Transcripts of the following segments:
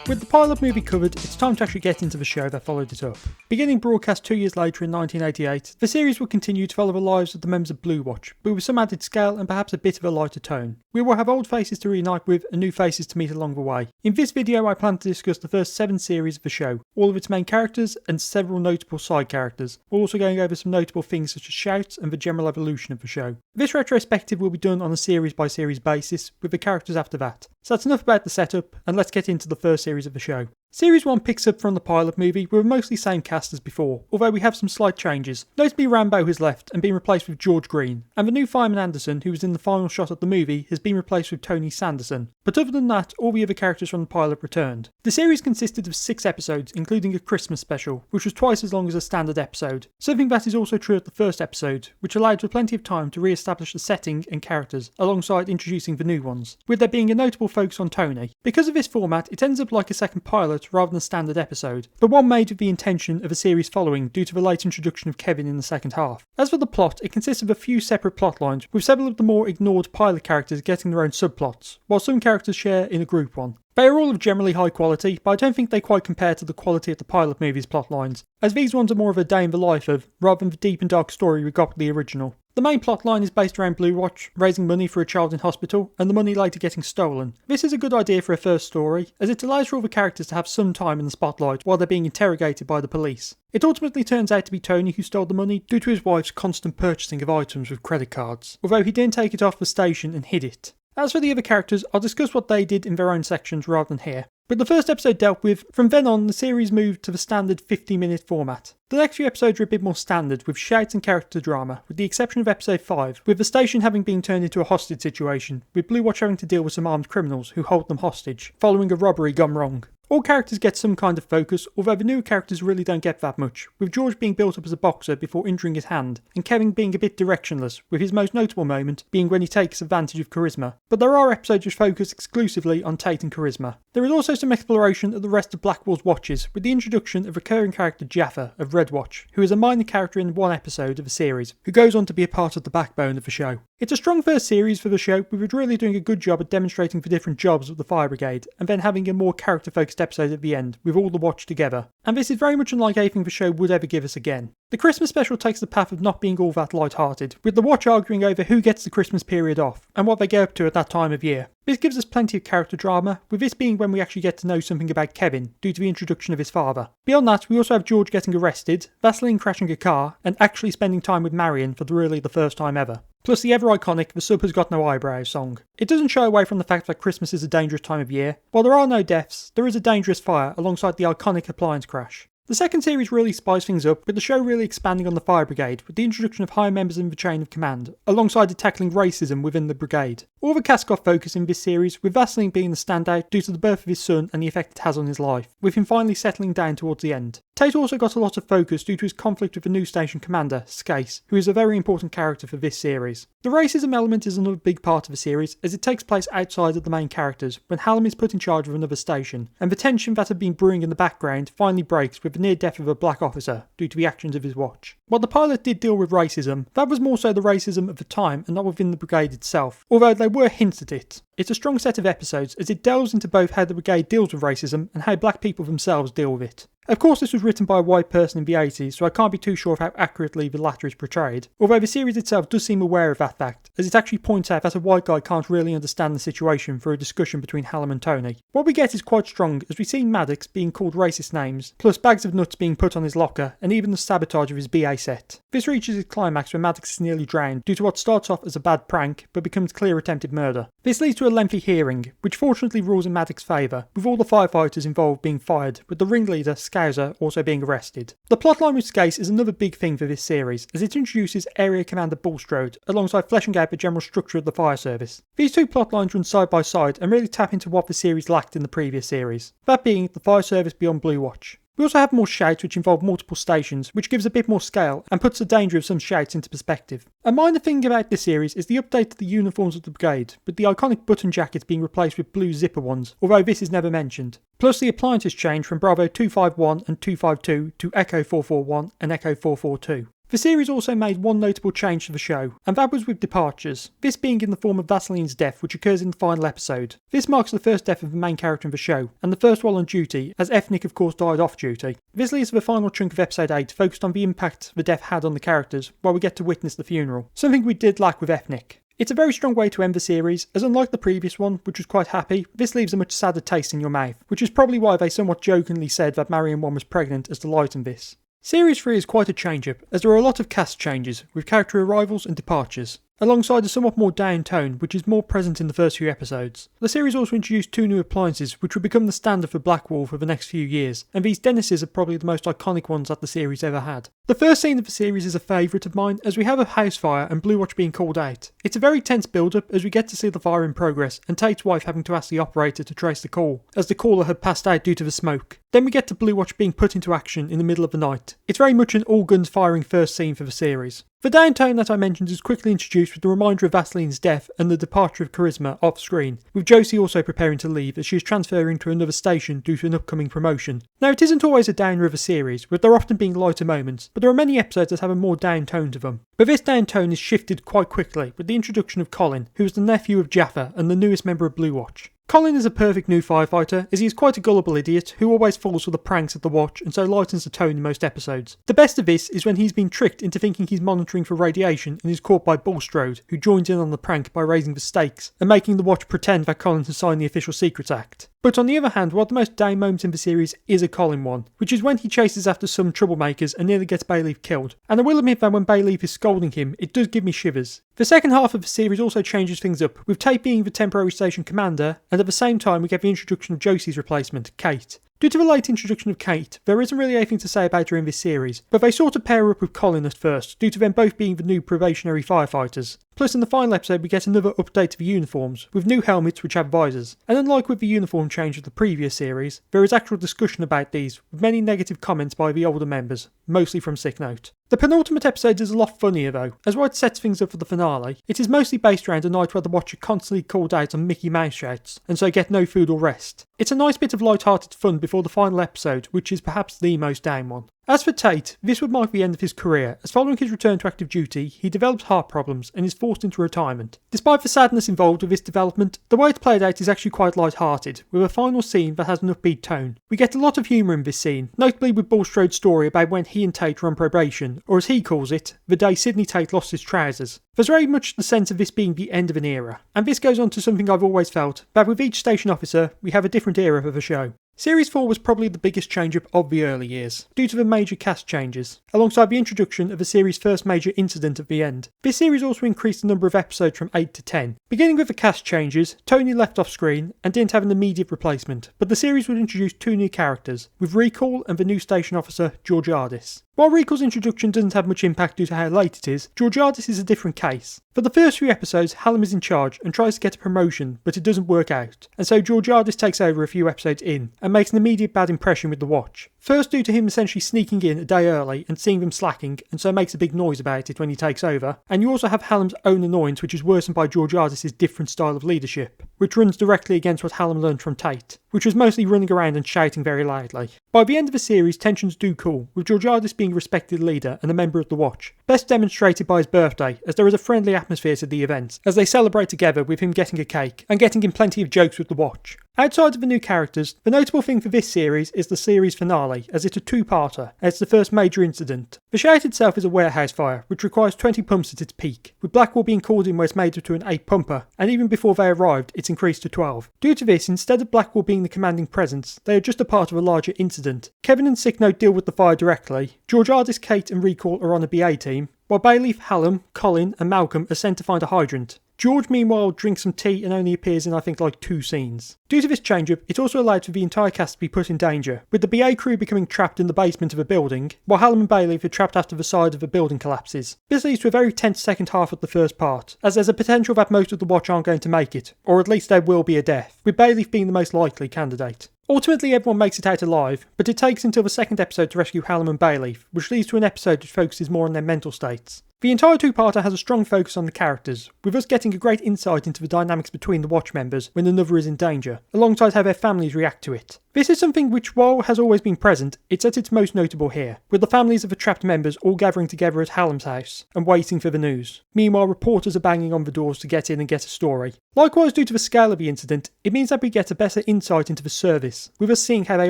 With the pilot movie covered, it's time to actually get into the show that followed it up. Beginning broadcast 2 years later in 1988, the series will continue to follow the lives of the members of Blue Watch, but with some added scale and perhaps a bit of a lighter tone. We will have old faces to reunite with and new faces to meet along the way. In this video I plan to discuss the first 7 series of the show, all of its main characters and several notable side characters. We're also going over some notable things such as shouts and the general evolution of the show. This retrospective will be done on a series by series basis, with the characters after that. So that's enough about the setup, and let's get into the first series of the show. Series 1 picks up from the pilot movie with a mostly same cast as before, although we have some slight changes. Notably Rambo has left and been replaced with George Green, and the new Fireman Anderson, who was in the final shot of the movie, has been replaced with Tony Sanderson. But other than that, all the other characters from the pilot returned. The series consisted of 6 episodes, including a Christmas special, which was twice as long as a standard episode. Something that is also true of the first episode, which allowed for plenty of time to re-establish the setting and characters, alongside introducing the new ones, with there being a notable focus on Tony. Because of this format, it ends up like a second pilot rather than a standard episode, but one made with the intention of a series following due to the late introduction of Kevin in the second half. As for the plot, it consists of a few separate plot lines, with several of the more ignored pilot characters getting their own subplots, while some characters share in a group one. They are all of generally high quality, but I don't think they quite compare to the quality of the pilot movie's plot lines, as these ones are more of a day in the life of, rather than the deep and dark story we got with the original. The main plotline is based around Blue Watch, raising money for a child in hospital, and the money later getting stolen. This is a good idea for a first story, as it allows for all the characters to have some time in the spotlight while they're being interrogated by the police. It ultimately turns out to be Tony who stole the money due to his wife's constant purchasing of items with credit cards, although he didn't take it off the station and hid it. As for the other characters, I'll discuss what they did in their own sections rather than here. But the first episode dealt with, from then on the series moved to the standard 50-minute format. The next few episodes are a bit more standard, with shouts and character drama, with the exception of episode 5, with the station having been turned into a hostage situation, with Blue Watch having to deal with some armed criminals who hold them hostage, following a robbery gone wrong. All characters get some kind of focus, although the newer characters really don't get that much, with George being built up as a boxer before injuring his hand, and Kevin being a bit directionless, with his most notable moment being when he takes advantage of charisma. But there are episodes which focus exclusively on Tate and charisma. There is also some exploration of the rest of Blackwell's watches, with the introduction of recurring character Jaffa of Red Watch, who is a minor character in one episode of the series, who goes on to be a part of the backbone of the show. It's a strong first series for the show, with it really doing a good job at demonstrating the different jobs of the fire brigade, and then having a more character-focused episode at the end, with all the watch together. And this is very much unlike anything the show would ever give us again. The Christmas special takes the path of not being all that light-hearted, with the watch arguing over who gets the Christmas period off, and what they get up to at that time of year. This gives us plenty of character drama, with this being when we actually get to know something about Kevin, due to the introduction of his father. Beyond that, we also have George getting arrested, Vaseline crashing a car, and actually spending time with Marion for really the first time ever. Plus the ever iconic The Sub Has Got No Eyebrows song. It doesn't shy away from the fact that Christmas is a dangerous time of year. While there are no deaths, there is a dangerous fire alongside the iconic appliance crash. The second series really spices things up, with the show really expanding on the fire brigade, with the introduction of higher members in the chain of command, alongside it tackling racism within the brigade. All the cast got focus in this series, with Vaseline being the standout due to the birth of his son and the effect it has on his life, with him finally settling down towards the end. Tate also got a lot of focus due to his conflict with the new station commander, Skase, who is a very important character for this series. The racism element is another big part of the series, as it takes place outside of the main characters, when Hallam is put in charge of another station, and the tension that had been brewing in the background finally breaks with the near death of a black officer due to the actions of his watch. While the pilot did deal with racism, that was more so the racism of the time and not within the brigade itself, although there were hints at it. It's a strong set of episodes as it delves into both how the brigade deals with racism and how black people themselves deal with it. Of course this was written by a white person in the 80s, so I can't be too sure of how accurately the latter is portrayed, although the series itself does seem aware of that fact, as it actually points out that a white guy can't really understand the situation through a discussion between Hallam and Tony. What we get is quite strong, as we see Maddox being called racist names, plus bags of nuts being put on his locker, and even the sabotage of his BA set. This reaches its climax when Maddox is nearly drowned due to what starts off as a bad prank, but becomes clear attempted murder. This leads to a lengthy hearing, which fortunately rules in Maddox's favour, with all the firefighters involved being fired, with the ringleader, Scouser, also being arrested. The plotline with Skase is another big thing for this series, as it introduces Area Commander Bulstrode, alongside fleshing out the general structure of the fire service. These two plotlines run side by side and really tap into what the series lacked in the previous series, that being the fire service beyond Blue Watch. We also have more shouts which involve multiple stations, which gives a bit more scale and puts the danger of some shouts into perspective. A minor thing about this series is the update to the uniforms of the brigade, with the iconic button jackets being replaced with blue zipper ones, although this is never mentioned. Plus the appliances change from Bravo 251 and 252 to Echo 441 and Echo 442. The series also made one notable change to the show, and that was with departures, this being in the form of Vaseline's death, which occurs in the final episode. This marks the first death of the main character in the show, and the first while on duty, as Ethnic of course died off duty. This leads to the final chunk of episode 8 focused on the impact the death had on the characters, while we get to witness the funeral, something we did lack with Ethnic. It's a very strong way to end the series, as unlike the previous one, which was quite happy, this leaves a much sadder taste in your mouth, which is probably why they somewhat jokingly said that Marion 1 was pregnant as the light in this. Series 3 is quite a change-up, as there are a lot of cast changes, with character arrivals and departures, alongside a somewhat more down tone, which is more present in the first few episodes. The series also introduced 2 new appliances, which would become the standard for Blackwall for the next few years, and these Dennises are probably the most iconic ones that the series ever had. The first scene of the series is a favourite of mine, as we have a house fire and Blue Watch being called out. It's a very tense build-up, as we get to see the fire in progress, and Tate's wife having to ask the operator to trace the call, as the caller had passed out due to the smoke. Then we get to Blue Watch being put into action in the middle of the night. It's very much an all-guns firing first scene for the series. The downtone that I mentioned is quickly introduced with the reminder of Vaseline's death and the departure of Charisma off screen, with Josie also preparing to leave as she is transferring to another station due to an upcoming promotion. Now it isn't always a downer of a series, with there often being lighter moments, but there are many episodes that have a more down tone to them. But this down tone is shifted quite quickly with the introduction of Colin, who is the nephew of Jaffa and the newest member of Blue Watch. Colin is a perfect new firefighter, as he is quite a gullible idiot who always falls for the pranks of the Watch and so lightens the tone in most episodes. The best of this is when he's been tricked into thinking he's monitoring for radiation and is caught by Bulstrode, who joins in on the prank by raising the stakes and making the Watch pretend that Colin has signed the Official Secrets Act. But on the other hand, one of the most down moments in the series is a Colin one, which is when he chases after some troublemakers and nearly gets Bayleaf killed. And I will admit that when Bayleaf is scolding him, it does give me shivers. The second half of the series also changes things up, with Tate being the temporary station commander, and at the same time we get the introduction of Josie's replacement, Kate. Due to the late introduction of Kate, there isn't really anything to say about her in this series, but they sort of pair her up with Colin at first, due to them both being the new probationary firefighters. Plus in the final episode we get another update to the uniforms, with new helmets which have visors, and unlike with the uniform change of the previous series, there is actual discussion about these, with many negative comments by the older members, mostly from Sick Note. The penultimate episode is a lot funnier though, as while it sets things up for the finale, it is mostly based around a night where the Watch are constantly called out on Mickey Mouse shouts, and so get no food or rest. It's a nice bit of light-hearted fun before the final episode, which is perhaps the most down one. As for Tate, this would mark the end of his career, as following his return to active duty, he develops heart problems and is forced into retirement. Despite the sadness involved with this development, the way it's played out is actually quite light-hearted, with a final scene that has an upbeat tone. We get a lot of humour in this scene, notably with Bulstrode's story about when he and Tate were on probation, or as he calls it, the day Sidney Tate lost his trousers. There's very much the sense of this being the end of an era, and this goes on to something I've always felt, that with each station officer, we have a different era for the show. Series 4 was probably the biggest change-up of the early years, due to the major cast changes, alongside the introduction of the series' first major incident at the end. This series also increased the number of episodes from 8 to 10. Beginning with the cast changes, Tony left off screen and didn't have an immediate replacement, but the series would introduce 2 new characters, with Recall and the new station officer, Georgiadis. While Recall's introduction doesn't have much impact due to how late it is, Georgiadis is a different case. For the first few episodes, Hallam is in charge and tries to get a promotion, but it doesn't work out, and so Georgiadis takes over a few episodes in, and makes an immediate bad impression with the Watch. First due to him essentially sneaking in a day early and seeing them slacking, and so makes a big noise about it when he takes over, and you also have Hallam's own annoyance, which is worsened by Georgiadis' different style of leadership, which runs directly against what Hallam learned from Tate, which was mostly running around and shouting very loudly. By the end of the series, tensions do cool, with Georgiadis being a respected leader and a member of the Watch, best demonstrated by his birthday, as there is a friendly atmosphere to the event, as they celebrate together with him getting a cake, and getting in plenty of jokes with the Watch. Outside of the new characters, the notable thing for this series is the series finale, as it's a 2-parter, and it's the first major incident. The shout itself is a warehouse fire, which requires 20 pumps at its peak, with Blackwall being called in where it's made up to an 8-pumper, and even before they arrived, it's increased to 12. Due to this, instead of Blackwall being the commanding presence, they are just a part of a larger incident. Kevin and Sick Note deal with the fire directly, Georgiadis, Kate and Recall are on a BA team, while Bayleaf, Hallam, Colin and Malcolm are sent to find a hydrant. George meanwhile drinks some tea and only appears in I think like 2 scenes. Due to this change-up, it also allowed for the entire cast to be put in danger, with the BA crew becoming trapped in the basement of a building, while Hallam and Bayleaf are trapped after the side of a building collapses. This leads to a very tense second half of the first part, as there's a potential that most of the Watch aren't going to make it, or at least there will be a death, with Bayleaf being the most likely candidate. Ultimately everyone makes it out alive, but it takes until the second episode to rescue Hallam and Bayleaf, which leads to an episode which focuses more on their mental states. The entire two-parter has a strong focus on the characters, with us getting a great insight into the dynamics between the Watch members when another is in danger, alongside how their families react to it. This is something which, while has always been present, it's at its most notable here, with the families of the trapped members all gathering together at Hallam's house and waiting for the news. Meanwhile, reporters are banging on the doors to get in and get a story. Likewise, due to the scale of the incident, it means that we get a better insight into the service, with us seeing how they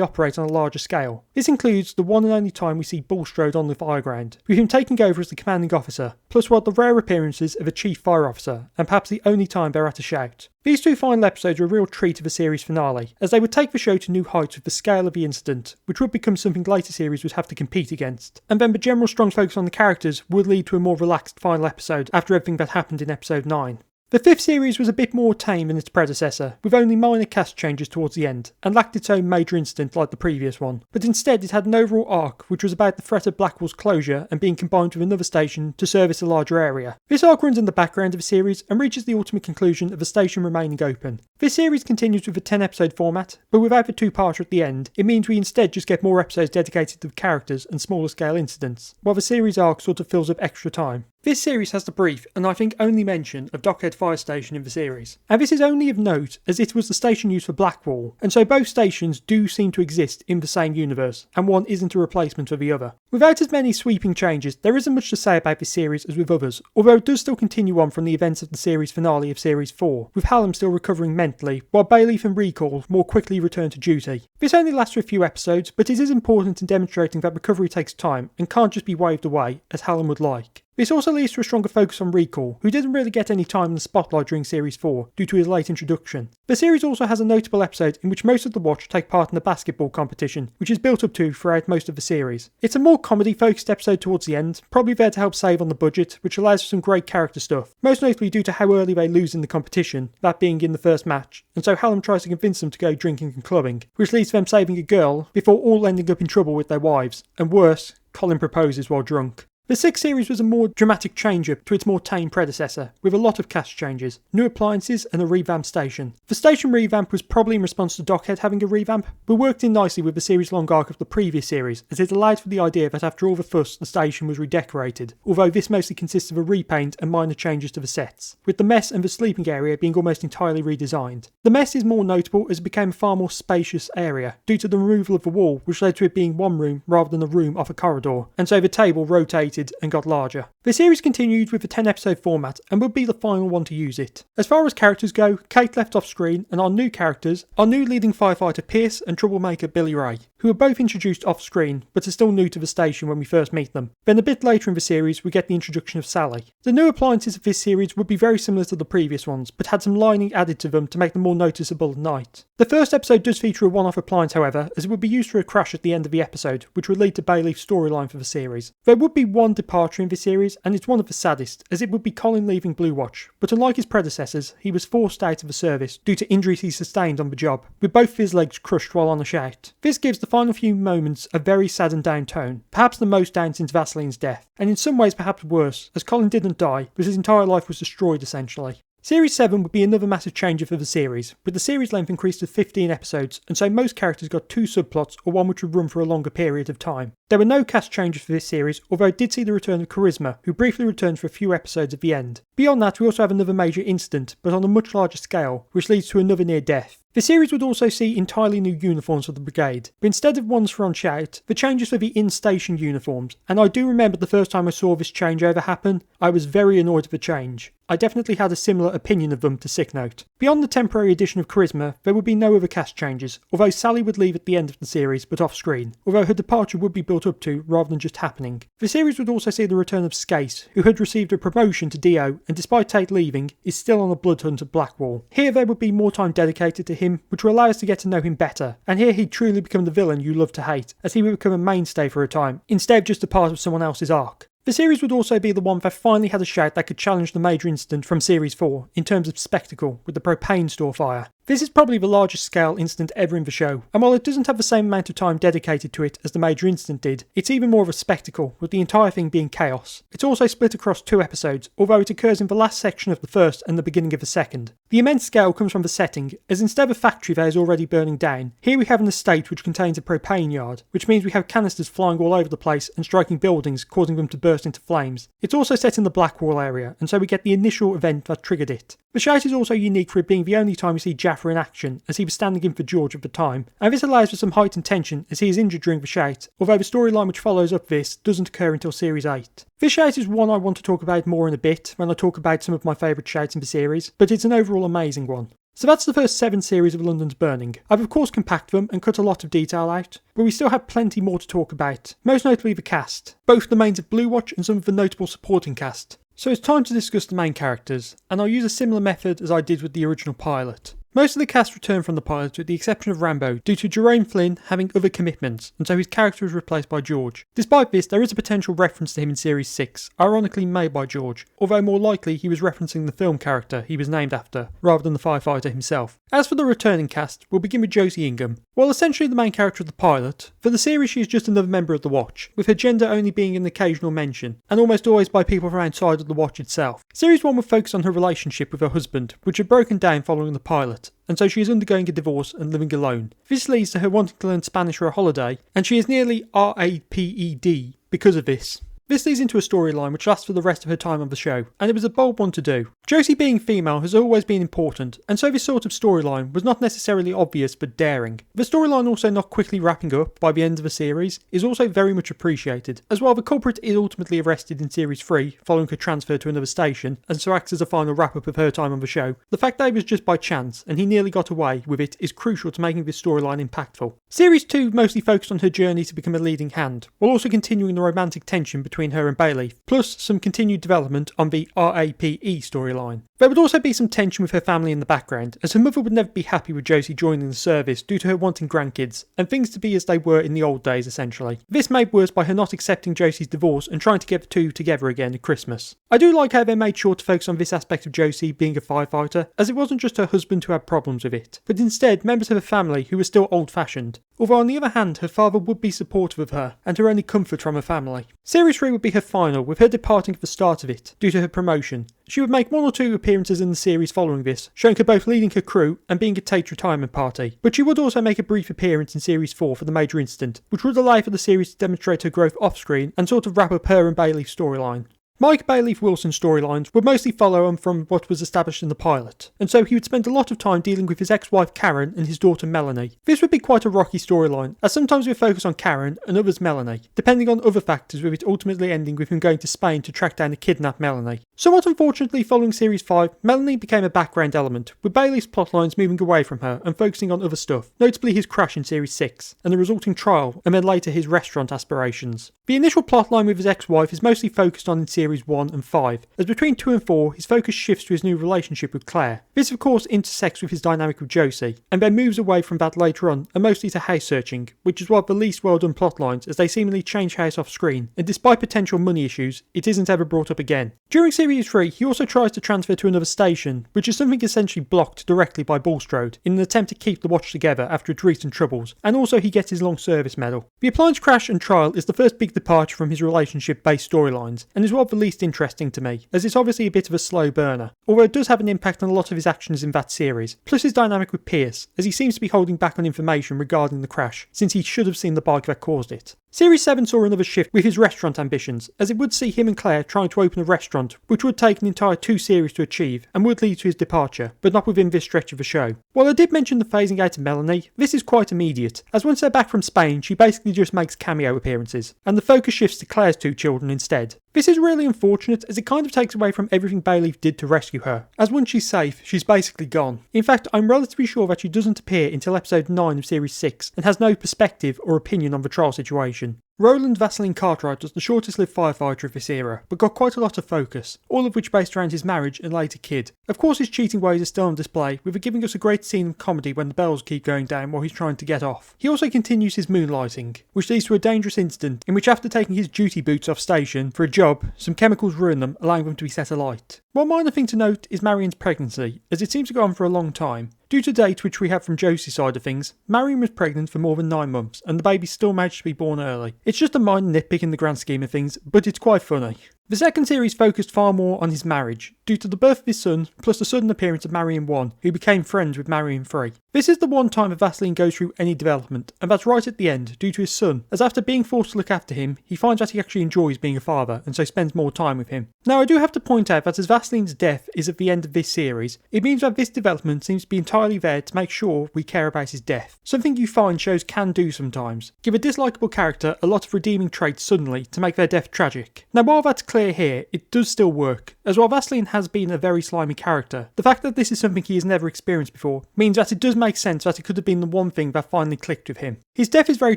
operate on a larger scale. This includes the one and only time we see Bulstrode on the fireground, with him taking over as the commanding officer, plus one of the rare appearances of a chief fire officer, and perhaps the only time they're at a shout. These two final episodes are a real treat of the series finale, as they would take the show to new heights with the scale of the incident, which would become something later series would have to compete against. And then the general strong focus on the characters would lead to a more relaxed final episode after everything that happened in episode 9. The fifth series was a bit more tame than its predecessor, with only minor cast changes towards the end, and lacked its own major incident like the previous one. But instead it had an overall arc which was about the threat of Blackwall's closure and being combined with another station to service a larger area. This arc runs in the background of the series and reaches the ultimate conclusion of the station remaining open. This series continues with a 10-episode format, but without the two-parter at the end, it means we instead just get more episodes dedicated to the characters and smaller scale incidents, while the series arc sort of fills up extra time. This series has the brief, and I think only mention, of Dockhead Fire Station in the series. And this is only of note as it was the station used for Blackwall, and so both stations do seem to exist in the same universe, and one isn't a replacement of the other. Without as many sweeping changes, there isn't much to say about this series as with others, although it does still continue on from the events of the series finale of Series 4, with Hallam still recovering mentally, while Bayleaf and Recall more quickly return to duty. This only lasts for a few episodes, but it is important in demonstrating that recovery takes time and can't just be waved away, as Hallam would like. This also leads to a stronger focus on Recall, who didn't really get any time in the spotlight during Series 4 due to his late introduction. The series also has a notable episode in which most of the Watch take part in the basketball competition, which is built up to throughout most of the series. It's a more comedy-focused episode towards the end, probably there to help save on the budget, which allows for some great character stuff, most notably due to how early they lose in the competition, that being in the first match, and so Hallam tries to convince them to go drinking and clubbing, which leads to them saving a girl before all ending up in trouble with their wives, and worse, Colin proposes while drunk. The sixth series was a more dramatic change-up to its more tame predecessor, with a lot of cast changes, new appliances and a revamped station. The station revamp was probably in response to Dockhead having a revamp, but worked in nicely with the series long arc of the previous series, as it allowed for the idea that after all the fuss the station was redecorated, although this mostly consists of a repaint and minor changes to the sets, with the mess and the sleeping area being almost entirely redesigned. The mess is more notable as it became a far more spacious area, due to the removal of the wall, which led to it being one room rather than a room off a corridor, and so the table rotated and got larger. The series continued with a 10-episode format and would be the final one to use it. As far as characters go, Kate left off screen, and our new characters are new leading firefighter Pierce and troublemaker Billy Ray, who are both introduced off screen but are still new to the station when we first meet them. Then a bit later in the series we get the introduction of Sally. The new appliances of this series would be very similar to the previous ones, but had some lining added to them to make them more noticeable at night. The first episode does feature a one-off appliance however, as it would be used for a crash at the end of the episode, which would lead to Bayleaf's storyline for the series. There would be one departure in this series, and it's one of the saddest, as it would be Colin leaving Blue Watch, but unlike his predecessors, he was forced out of the service due to injuries he sustained on the job, with both of his legs crushed while on a shout. This gives the final few moments a very sad and down tone, perhaps the most down since Vaseline's death, and in some ways perhaps worse, as Colin didn't die, but his entire life was destroyed essentially. Series 7 would be another massive change for the series, with the series length increased to 15 episodes, and so most characters got 2 subplots or one which would run for a longer period of time. There were no cast changes for this series, although it did see the return of Charisma, who briefly returns for a few episodes at the end. Beyond that, we also have another major incident, but on a much larger scale, which leads to another near death. The series would also see entirely new uniforms for the brigade, but instead of ones for on shout, the changes for the in-station uniforms, and I do remember the first time I saw this changeover happen, I was very annoyed at the change. I definitely had a similar opinion of them to Sick Note. Beyond the temporary addition of Charisma, there would be no other cast changes, although Sally would leave at the end of the series but off screen, although her departure would be built up to rather than just happening. The series would also see the return of Skase, who had received a promotion to DO and despite Tate leaving, is still on a blood hunt at Blackwall. Here there would be more time dedicated to him, which will allow us to get to know him better, and here he'd truly become the villain you love to hate, as he would become a mainstay for a time, instead of just a part of someone else's arc. The series would also be the one that finally had a shout that could challenge the major incident from Series 4 in terms of spectacle with the propane store fire. This is probably the largest scale incident ever in the show, and while it doesn't have the same amount of time dedicated to it as the major incident did, it's even more of a spectacle, with the entire thing being chaos. It's also split across 2 episodes, although it occurs in the last section of the first and the beginning of the second. The immense scale comes from the setting, as instead of a factory that is already burning down, here we have an estate which contains a propane yard, which means we have canisters flying all over the place and striking buildings, causing them to burst into flames. It's also set in the Blackwall area, and so we get the initial event that triggered it. The shout is also unique for it being the only time we see Jaffa in action, as he was standing in for George at the time, and this allows for some heightened tension as he is injured during the shout, although the storyline which follows up this doesn't occur until series 8. This shout is one I want to talk about more in a bit when I talk about some of my favourite shouts in the series, but it's an overall amazing one. So that's the first 7 series of London's Burning. I've of course compacted them and cut a lot of detail out, but we still have plenty more to talk about, most notably the cast, both the mains of Blue Watch and some of the notable supporting cast. So it's time to discuss the main characters, and I'll use a similar method as I did with the original pilot. Most of the cast returned from the pilot with the exception of Rambo due to Jerome Flynn having other commitments, and so his character was replaced by George. Despite this, there is a potential reference to him in Series 6, ironically made by George, although more likely he was referencing the film character he was named after, rather than the firefighter himself. As for the returning cast, we'll begin with Josie Ingham. While essentially the main character of the pilot, for the series she is just another member of the Watch, with her gender only being an occasional mention, and almost always by people from outside of the Watch itself. Series 1 will focus on her relationship with her husband, which had broken down following the pilot, and so she is undergoing a divorce and living alone. This leads to her wanting to learn Spanish for a holiday, and she is nearly RAPED because of this. This leads into a storyline which lasts for the rest of her time on the show, and it was a bold one to do. Josie being female has always been important, and so this sort of storyline was not necessarily obvious but daring. The storyline also not quickly wrapping up by the end of the series is also very much appreciated, as while the culprit is ultimately arrested in Series 3 following her transfer to another station, and so acts as a final wrap up of her time on the show, the fact that it was just by chance and he nearly got away with it is crucial to making this storyline impactful. Series 2 mostly focused on her journey to become a leading hand, while also continuing the romantic tension between her and Bailey, plus some continued development on the RAPE storyline. There would also be some tension with her family in the background, as her mother would never be happy with Josie joining the service due to her wanting grandkids, and things to be as they were in the old days essentially. This made worse by her not accepting Josie's divorce and trying to get the two together again at Christmas. I do like how they made sure to focus on this aspect of Josie being a firefighter, as it wasn't just her husband who had problems with it, but instead members of her family who were still old-fashioned. Although on the other hand, her father would be supportive of her, and her only comfort from her family. Series 3 would be her final, with her departing at the start of it, due to her promotion. She would make 1 or 2 appearances in the series following this, showing her both leading her crew and being at Tate's retirement party. But she would also make a brief appearance in Series 4 for the major incident, which would allow for the series to demonstrate her growth off-screen and sort of wrap up her and Bailey's storyline. Mike Bailey-Wilson's storylines would mostly follow on from what was established in the pilot, and so he would spend a lot of time dealing with his ex-wife Karen and his daughter Melanie. This would be quite a rocky storyline, as sometimes we focus on Karen and others Melanie, depending on other factors, with it ultimately ending with him going to Spain to track down and kidnap Melanie. Somewhat unfortunately, following Series 5, Melanie became a background element, with Bailey's plotlines moving away from her and focusing on other stuff, notably his crash in Series 6, and the resulting trial, and then later his restaurant aspirations. The initial plotline with his ex-wife is mostly focused on in Series 1 and 5, as between 2 and 4 his focus shifts to his new relationship with Claire. This of course intersects with his dynamic with Josie, and then moves away from that later on and mostly to house searching, which is one of the least well done plotlines as they seemingly change house off screen, and despite potential money issues, it isn't ever brought up again. During Series 3 he also tries to transfer to another station, which is something essentially blocked directly by Bulstrode, in an attempt to keep the Watch together after its recent troubles, and also he gets his long service medal. The appliance crash and trial is the first big departure from his relationship based storylines, and is one of the least interesting to me, as it's obviously a bit of a slow burner, although it does have an impact on a lot of his actions in that series, plus his dynamic with Pierce, as he seems to be holding back on information regarding the crash, since he should have seen the bike that caused it. Series 7 saw another shift with his restaurant ambitions, as it would see him and Claire trying to open a restaurant, which would take an entire 2 series to achieve, and would lead to his departure, but not within this stretch of the show. While I did mention the phasing out of Melanie, this is quite immediate, as once they're back from Spain she basically just makes cameo appearances, and the focus shifts to Claire's 2 children instead. This is really unfortunate, as it kind of takes away from everything Bailey did to rescue her, as once she's safe, she's basically gone. In fact, I'm relatively sure that she doesn't appear until episode 9 of Series 6, and has no perspective or opinion on the trial situation. Roland Vaseline Cartwright was the shortest lived firefighter of this era, but got quite a lot of focus, all of which based around his marriage and later kid. Of course his cheating ways are still on display, with it giving us a great scene of comedy when the bells keep going down while he's trying to get off. He also continues his moonlighting, which leads to a dangerous incident in which after taking his duty boots off station for a job, some chemicals ruin them, allowing them to be set alight. One minor thing to note is Marion's pregnancy, as it seems to go on for a long time. Due to data which we have from Josie's side of things, Marion was pregnant for more than 9 months and the baby still managed to be born early. It's just a minor nitpick in the grand scheme of things, but it's quite funny. The second series focused far more on his marriage, due to the birth of his son, plus the sudden appearance of Marion 1, who became friends with Marion 3. This is the one time that Vaseline goes through any development, and that's right at the end, due to his son, as after being forced to look after him, he finds that he actually enjoys being a father, and so spends more time with him. Now I do have to point out that as Vaseline's death is at the end of this series, it means that this development seems to be entirely there to make sure we care about his death. Something you find shows can do sometimes. Give a dislikable character a lot of redeeming traits suddenly to make their death tragic. Now while that's clear here, it does still work, as while Vaseline has been a very slimy character, the fact that this is something he has never experienced before means that it does make sense that it could have been the one thing that finally clicked with him. His death is very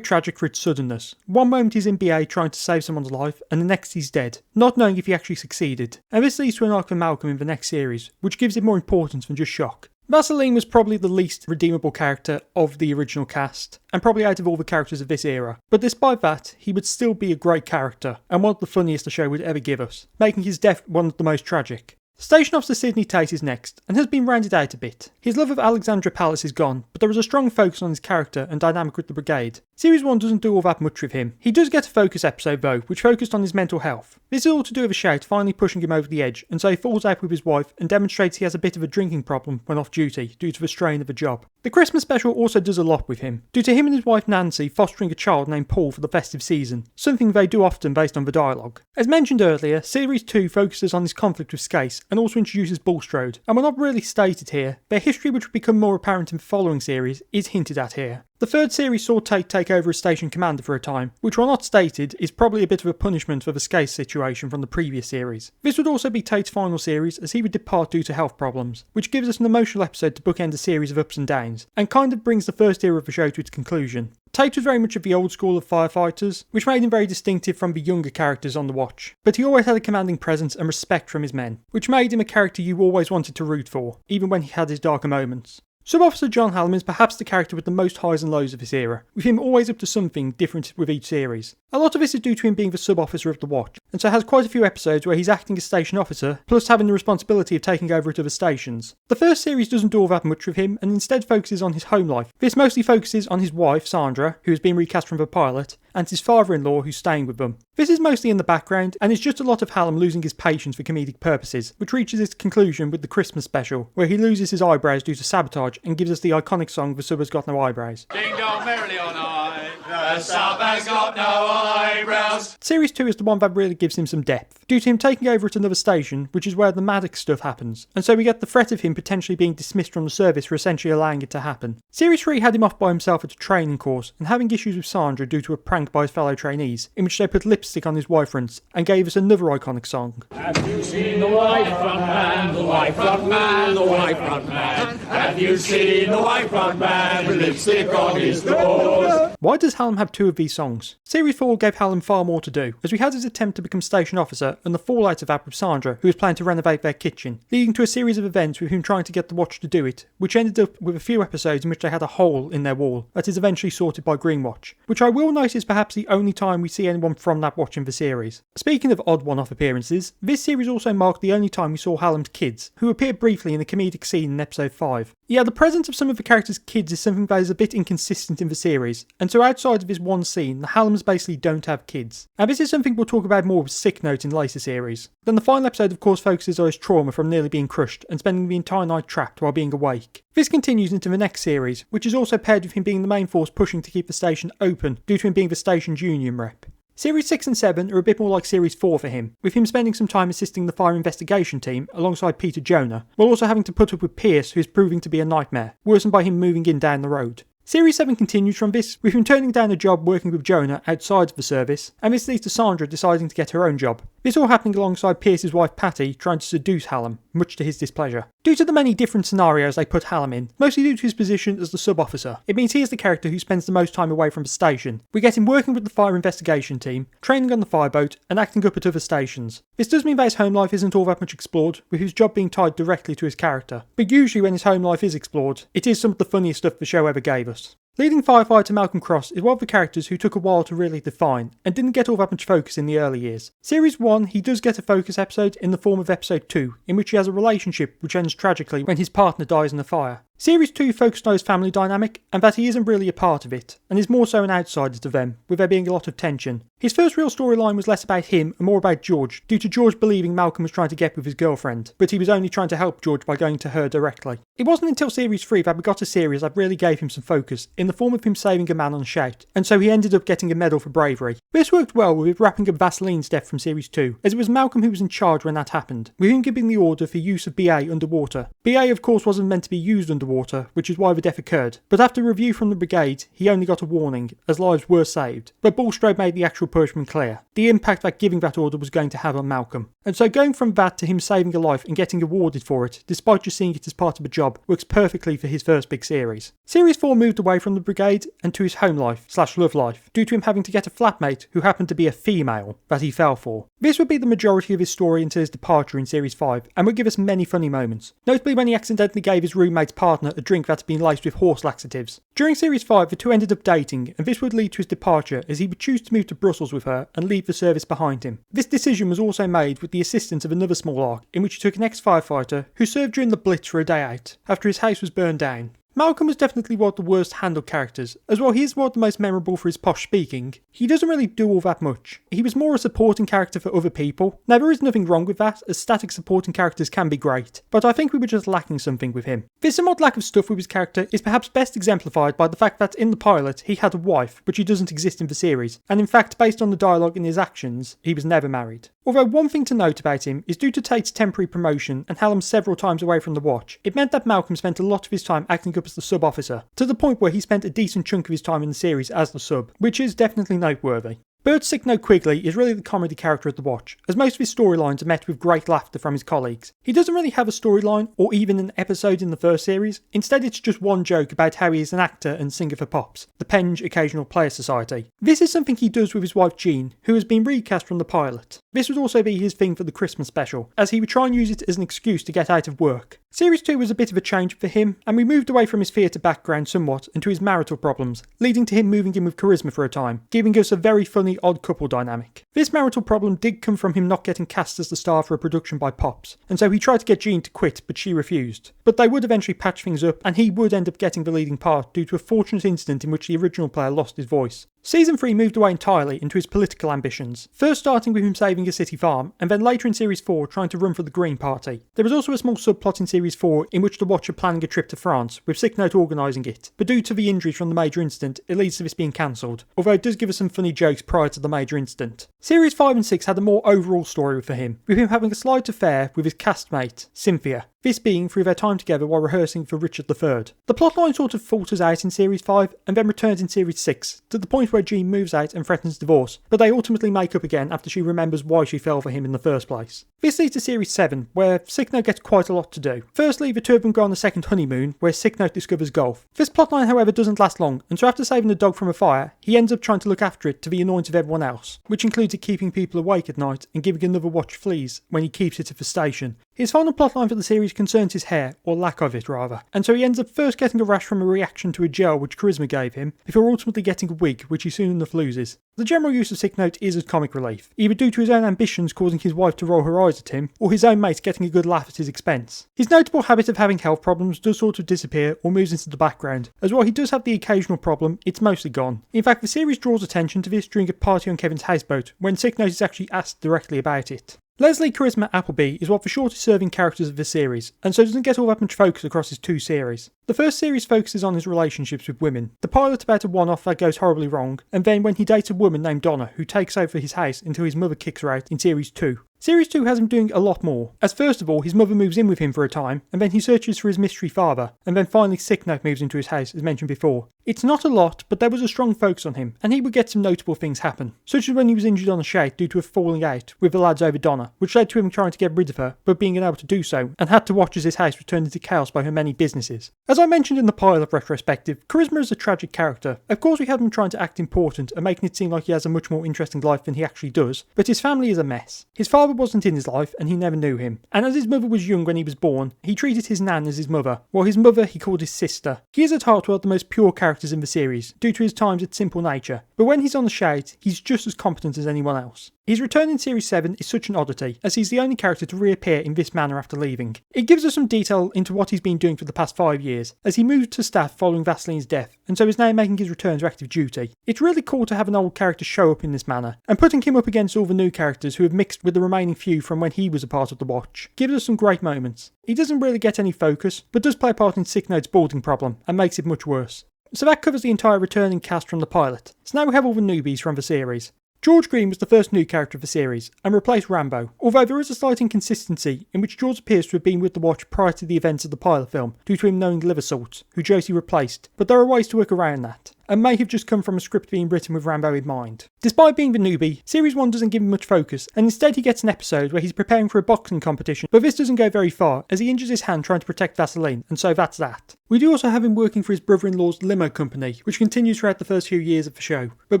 tragic for its suddenness. One moment he's in BA trying to save someone's life, and the next he's dead, not knowing if he actually succeeded. And this leads to an arc for Malcolm in the next series, which gives it more importance than just shock. Vaseline was probably the least redeemable character of the original cast, and probably out of all the characters of this era. But despite that, he would still be a great character, and one of the funniest the show would ever give us, making his death one of the most tragic. Station Officer Sidney Tate is next, and has been rounded out a bit. His love of Alexandra Palace is gone, but there is a strong focus on his character and dynamic with the brigade. Series 1 doesn't do all that much with him. He does get a focus episode though, which focused on his mental health. This is all to do with a shout finally pushing him over the edge, and so he falls out with his wife and demonstrates he has a bit of a drinking problem when off duty, due to the strain of the job. The Christmas special also does a lot with him, due to him and his wife Nancy fostering a child named Paul for the festive season, something they do often based on the dialogue. As mentioned earlier, Series 2 focuses on his conflict with Skase, and also introduces Bulstrode, and while not really stated here, their history which will become more apparent in the following series is hinted at here. The third series saw Tate take over as station commander for a time, which while not stated, is probably a bit of a punishment for the Skase situation from the previous series. This would also be Tate's final series, as he would depart due to health problems, which gives us an emotional episode to bookend a series of ups and downs, and kind of brings the first era of the show to its conclusion. Tate was very much of the old school of firefighters, which made him very distinctive from the younger characters on the watch, but he always had a commanding presence and respect from his men, which made him a character you always wanted to root for, even when he had his darker moments. Sub-Officer John Hallam is perhaps the character with the most highs and lows of this era, with him always up to something different with each series. A lot of this is due to him being the sub-officer of the watch, and so has quite a few episodes where he's acting as station officer, plus having the responsibility of taking over at other stations. The first series doesn't do all that much with him, and instead focuses on his home life. This mostly focuses on his wife, Sandra, who has been recast from the pilot, and his father-in-law who's staying with them. This is mostly in the background, and it's just a lot of Hallam losing his patience for comedic purposes, which reaches its conclusion with the Christmas special, where he loses his eyebrows due to sabotage and gives us the iconic song The Sub Has Got No Eyebrows. Ding dong merrily on high, the sub has got no eyebrows. Series 2 is the one that really gives him some depth, due to him taking over at another station, which is where the Maddox stuff happens, and so we get the threat of him potentially being dismissed from the service for essentially allowing it to happen. Series 3 had him off by himself at a training course, and having issues with Sandra due to a prank by his fellow trainees, in which they put lipstick on his wife fronts, and gave us another iconic song. Have you seen the white front man, the white front man, the white front man? Have you seen the white front man with lipstick on his doors? Why does Hallam have two of these songs? Series 4 gave Hallam far more to do, as we had his attempt to become station officer and the fallout of that with Sandra, who was planning to renovate their kitchen, leading to a series of events with him trying to get the watch to do it, which ended up with a few episodes in which they had a hole in their wall that is eventually sorted by Greenwatch, which I will note is perhaps the only time we see anyone from that watch in the series. Speaking of odd one-off appearances, this series also marked the only time we saw Hallam's kids, who appeared briefly in a comedic scene in episode 5. Yeah, the presence of some of the characters' kids is something that is a bit inconsistent in the series, and so outside of this one scene, the Hallams basically don't have kids. And this is something we'll talk about more with Sick Note in later series. Then the final episode of course focuses on his trauma from nearly being crushed and spending the entire night trapped while being awake. This continues into the next series, which is also paired with him being the main force pushing to keep the station open due to him being the station's union rep. Series 6 and 7 are a bit more like Series 4 for him, with him spending some time assisting the fire investigation team alongside Peter Jonah, while also having to put up with Pierce, who is proving to be a nightmare, worsened by him moving in down the road. Series 7 continues from this, with him turning down a job working with Jonah outside of the service, and this leads to Sandra deciding to get her own job. This all happening alongside Pierce's wife Patty trying to seduce Hallam, much to his displeasure. Due to the many different scenarios they put Hallam in, mostly due to his position as the sub-officer, it means he is the character who spends the most time away from the station. We get him working with the fire investigation team, training on the fireboat, and acting up at other stations. This does mean that his home life isn't all that much explored, with his job being tied directly to his character. But usually when his home life is explored, it is some of the funniest stuff the show ever gave us. Leading firefighter Malcolm Cross is one of the characters who took a while to really define, and didn't get all that much focus in the early years. Series 1, he does get a focus episode in the form of episode 2, in which he has a relationship which ends tragically when his partner dies in a fire. Series 2 focused on his family dynamic, and that he isn't really a part of it, and is more so an outsider to them, with there being a lot of tension. His first real storyline was less about him and more about George, due to George believing Malcolm was trying to get with his girlfriend, but he was only trying to help George by going to her directly. It wasn't until Series 3 that we got a series that really gave him some focus, in the form of him saving a man on a shout, and so he ended up getting a medal for bravery. This worked well with wrapping up Vaseline's death from Series 2, as it was Malcolm who was in charge when that happened, with him giving the order for use of BA underwater. BA of course wasn't meant to be used underwater, which is why the death occurred, but after review from the brigade, he only got a warning, as lives were saved. But Bulstrode made the actual punishment clear, the impact that giving that order was going to have on Malcolm. And so going from that to him saving a life and getting awarded for it, despite just seeing it as part of a job, works perfectly for his first big series. Series 4 moved away from the brigade and to his home life / love life, due to him having to get a flatmate who happened to be a female that he fell for. This would be the majority of his story until his departure in Series 5, and would give us many funny moments, notably when he accidentally gave his roommate's partner a drink that had been laced with horse laxatives. During Series 5, the two ended up dating, and this would lead to his departure as he would choose to move to Brussels with her and leave the service behind him. This decision was also made with the assistance of another small arc, in which he took an ex-firefighter who served during the Blitz for a day out, after his house was burned down. Malcolm was definitely one of the worst handled characters, as while he is one of the most memorable for his posh speaking, he doesn't really do all that much. He was more a supporting character for other people. Now there is nothing wrong with that, as static supporting characters can be great, but I think we were just lacking something with him. This somewhat lack of stuff with his character is perhaps best exemplified by the fact that in the pilot he had a wife, but she doesn't exist in the series, and in fact based on the dialogue and his actions, he was never married. Although one thing to note about him is due to Tate's temporary promotion and Hallam's several times away from the watch, it meant that Malcolm spent a lot of his time acting up as the sub-officer, to the point where he spent a decent chunk of his time in the series as the sub, which is definitely noteworthy. Bert Sick Note Quigley is really the comedy character of the watch, as most of his storylines are met with great laughter from his colleagues. He doesn't really have a storyline, or even an episode in the first series, instead it's just one joke about how he is an actor and singer for Pops, the Penge Occasional Player Society. This is something he does with his wife Jean, who has been recast from the pilot. This would also be his thing for the Christmas special, as he would try and use it as an excuse to get out of work. Series 2 was a bit of a change for him, and we moved away from his theatre background somewhat into his marital problems, leading to him moving in with Charisma for a time, giving us a very funny odd couple dynamic. This marital problem did come from him not getting cast as the star for a production by Pops, and so he tried to get Jean to quit, but she refused. But they would eventually patch things up, and he would end up getting the leading part due to a fortunate incident in which the original player lost his voice. Season 3 moved away entirely into his political ambitions, first starting with him saving a city farm, and then later in Series 4 trying to run for the Green Party. There was also a small subplot in Series 4 in which the Watch are planning a trip to France, with Sick Note organising it, but due to the injuries from the major incident, it leads to this being cancelled, although it does give us some funny jokes prior to the major incident. Series 5 and 6 had a more overall story for him, with him having a slight affair with his castmate, Cynthia, this being through their time together while rehearsing for Richard III. The plotline sort of falters out in Series 5 and then returns in Series 6, to the point where Jean moves out and threatens divorce, but they ultimately make up again after she remembers why she fell for him in the first place. This leads to Series 7, where Sick Note gets quite a lot to do. Firstly, the two of them go on a second honeymoon, where Sick Note discovers golf. This plotline however doesn't last long, and so after saving the dog from a fire, he ends up trying to look after it to the annoyance of everyone else, which includes it keeping people awake at night and giving another watch fleas when he keeps it at the station. His final plotline for the series concerns his hair, or lack of it rather, and so he ends up first getting a rash from a reaction to a gel which Charisma gave him, before ultimately getting a wig which he soon enough loses. The general use of Sick Note is as comic relief, either due to his own ambitions causing his wife to roll her eyes at him, or his own mate getting a good laugh at his expense. His notable habit of having health problems does sort of disappear or moves into the background, as while he does have the occasional problem, it's mostly gone. In fact, the series draws attention to this during a party on Kevin's houseboat, when Sick Note is actually asked directly about it. Leslie Charisma Appleby is one of the shortest serving characters of the series, and so doesn't get all that much focus across his two series. The first series focuses on his relationships with women, the pilot about a one-off that goes horribly wrong, and then when he dates a woman named Donna who takes over his house until his mother kicks her out in Series 2. Series 2 has him doing a lot more, as first of all his mother moves in with him for a time, and then he searches for his mystery father, and then finally Sick Note moves into his house as mentioned before. It's not a lot, but there was a strong focus on him, and he would get some notable things happen, such as when he was injured on a shout due to a falling out with the lads over Donna, which led to him trying to get rid of her, but being unable to do so, and had to watch as his house was turned into chaos by her many businesses. As I mentioned in the pilot retrospective, Charisma is a tragic character. Of course we have him trying to act important and making it seem like he has a much more interesting life than he actually does, but his family is a mess. His father wasn't in his life, and he never knew him, and as his mother was young when he was born, he treated his nan as his mother, while his mother he called his sister. He is at heart one of the most pure characters in the series, due to his times at simple nature, but when he's on the shout, he's just as competent as anyone else. His return in Series 7 is such an oddity, as he's the only character to reappear in this manner after leaving. It gives us some detail into what he's been doing for the past 5 years, as he moved to staff following Vaseline's death, and so is now making his return to active duty. It's really cool to have an old character show up in this manner, and putting him up against all the new characters who have mixed with the remaining few from when he was a part of the Watch gives us some great moments. He doesn't really get any focus, but does play a part in Sick Note's balding problem, and makes it much worse. So that covers the entire returning cast from the pilot. So now we have all the newbies from the series. George Green was the first new character of the series, and replaced Rambo, although there is a slight inconsistency in which George appears to have been with the Watch prior to the events of the pilot film, due to him knowing Liversault, who Josie replaced, but there are ways to work around that, and may have just come from a script being written with Rambo in mind. Despite being the newbie, Series 1 doesn't give him much focus, and instead he gets an episode where he's preparing for a boxing competition, but this doesn't go very far, as he injures his hand trying to protect Vaseline, and so that's that. We do also have him working for his brother-in-law's limo company, which continues throughout the first few years of the show, but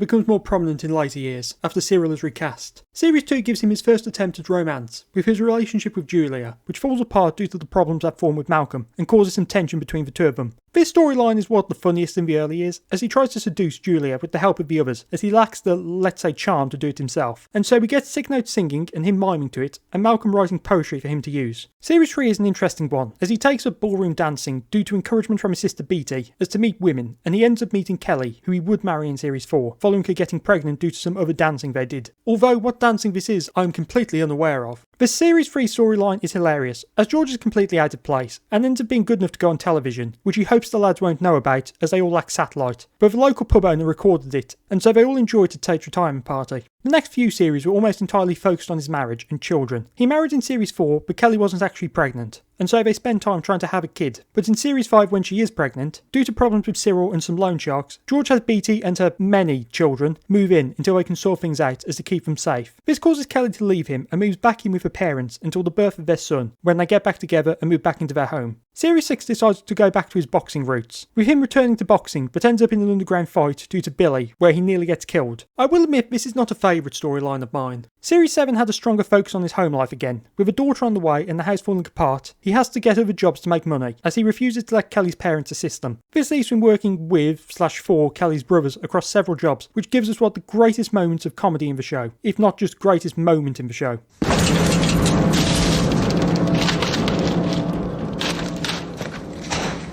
becomes more prominent in later years, after Cyril is recast. Series 2 gives him his first attempt at romance, with his relationship with Julia, which falls apart due to the problems that form with Malcolm, and causes some tension between the two of them. This storyline is one of the funniest in the early years, as he tries to seduce Julia with the help of the others, as he lacks the, let's say, charm to do it himself. And so we get Sick Note singing and him miming to it, and Malcolm writing poetry for him to use. Series 3 is an interesting one, as he takes up ballroom dancing due to encouragement from his sister Beatty, as to meet women, and he ends up meeting Kelly, who he would marry in Series 4, following her getting pregnant due to some other dancing they did. Although what dancing this is, I am completely unaware of. The Series 3 storyline is hilarious, as George is completely out of place, and ends up being good enough to go on television, which he hopes the lads won't know about, as they all lack satellite, but the local pub owner recorded it, and so they all enjoyed at Tate's retirement party. The next few series were almost entirely focused on his marriage and children. He married in Series 4, but Kelly wasn't actually pregnant, and so they spend time trying to have a kid. But in Series 5, when she is pregnant, due to problems with Cyril and some loan sharks, George has Beatty and her many children move in until they can sort things out as to keep them safe. This causes Kelly to leave him and moves back in with her parents until the birth of their son, when they get back together and move back into their home. Series 6 decides to go back to his boxing roots, with him returning to boxing but ends up in an underground fight due to Billy, where he nearly gets killed. I will admit this is not a favourite storyline of mine. Series 7 had a stronger focus on his home life again. With a daughter on the way and the house falling apart, he has to get other jobs to make money, as he refuses to let Kelly's parents assist them. This leaves him working with/for Kelly's brothers across several jobs, which gives us one of the greatest moments of comedy in the show, if not just greatest moment in the show.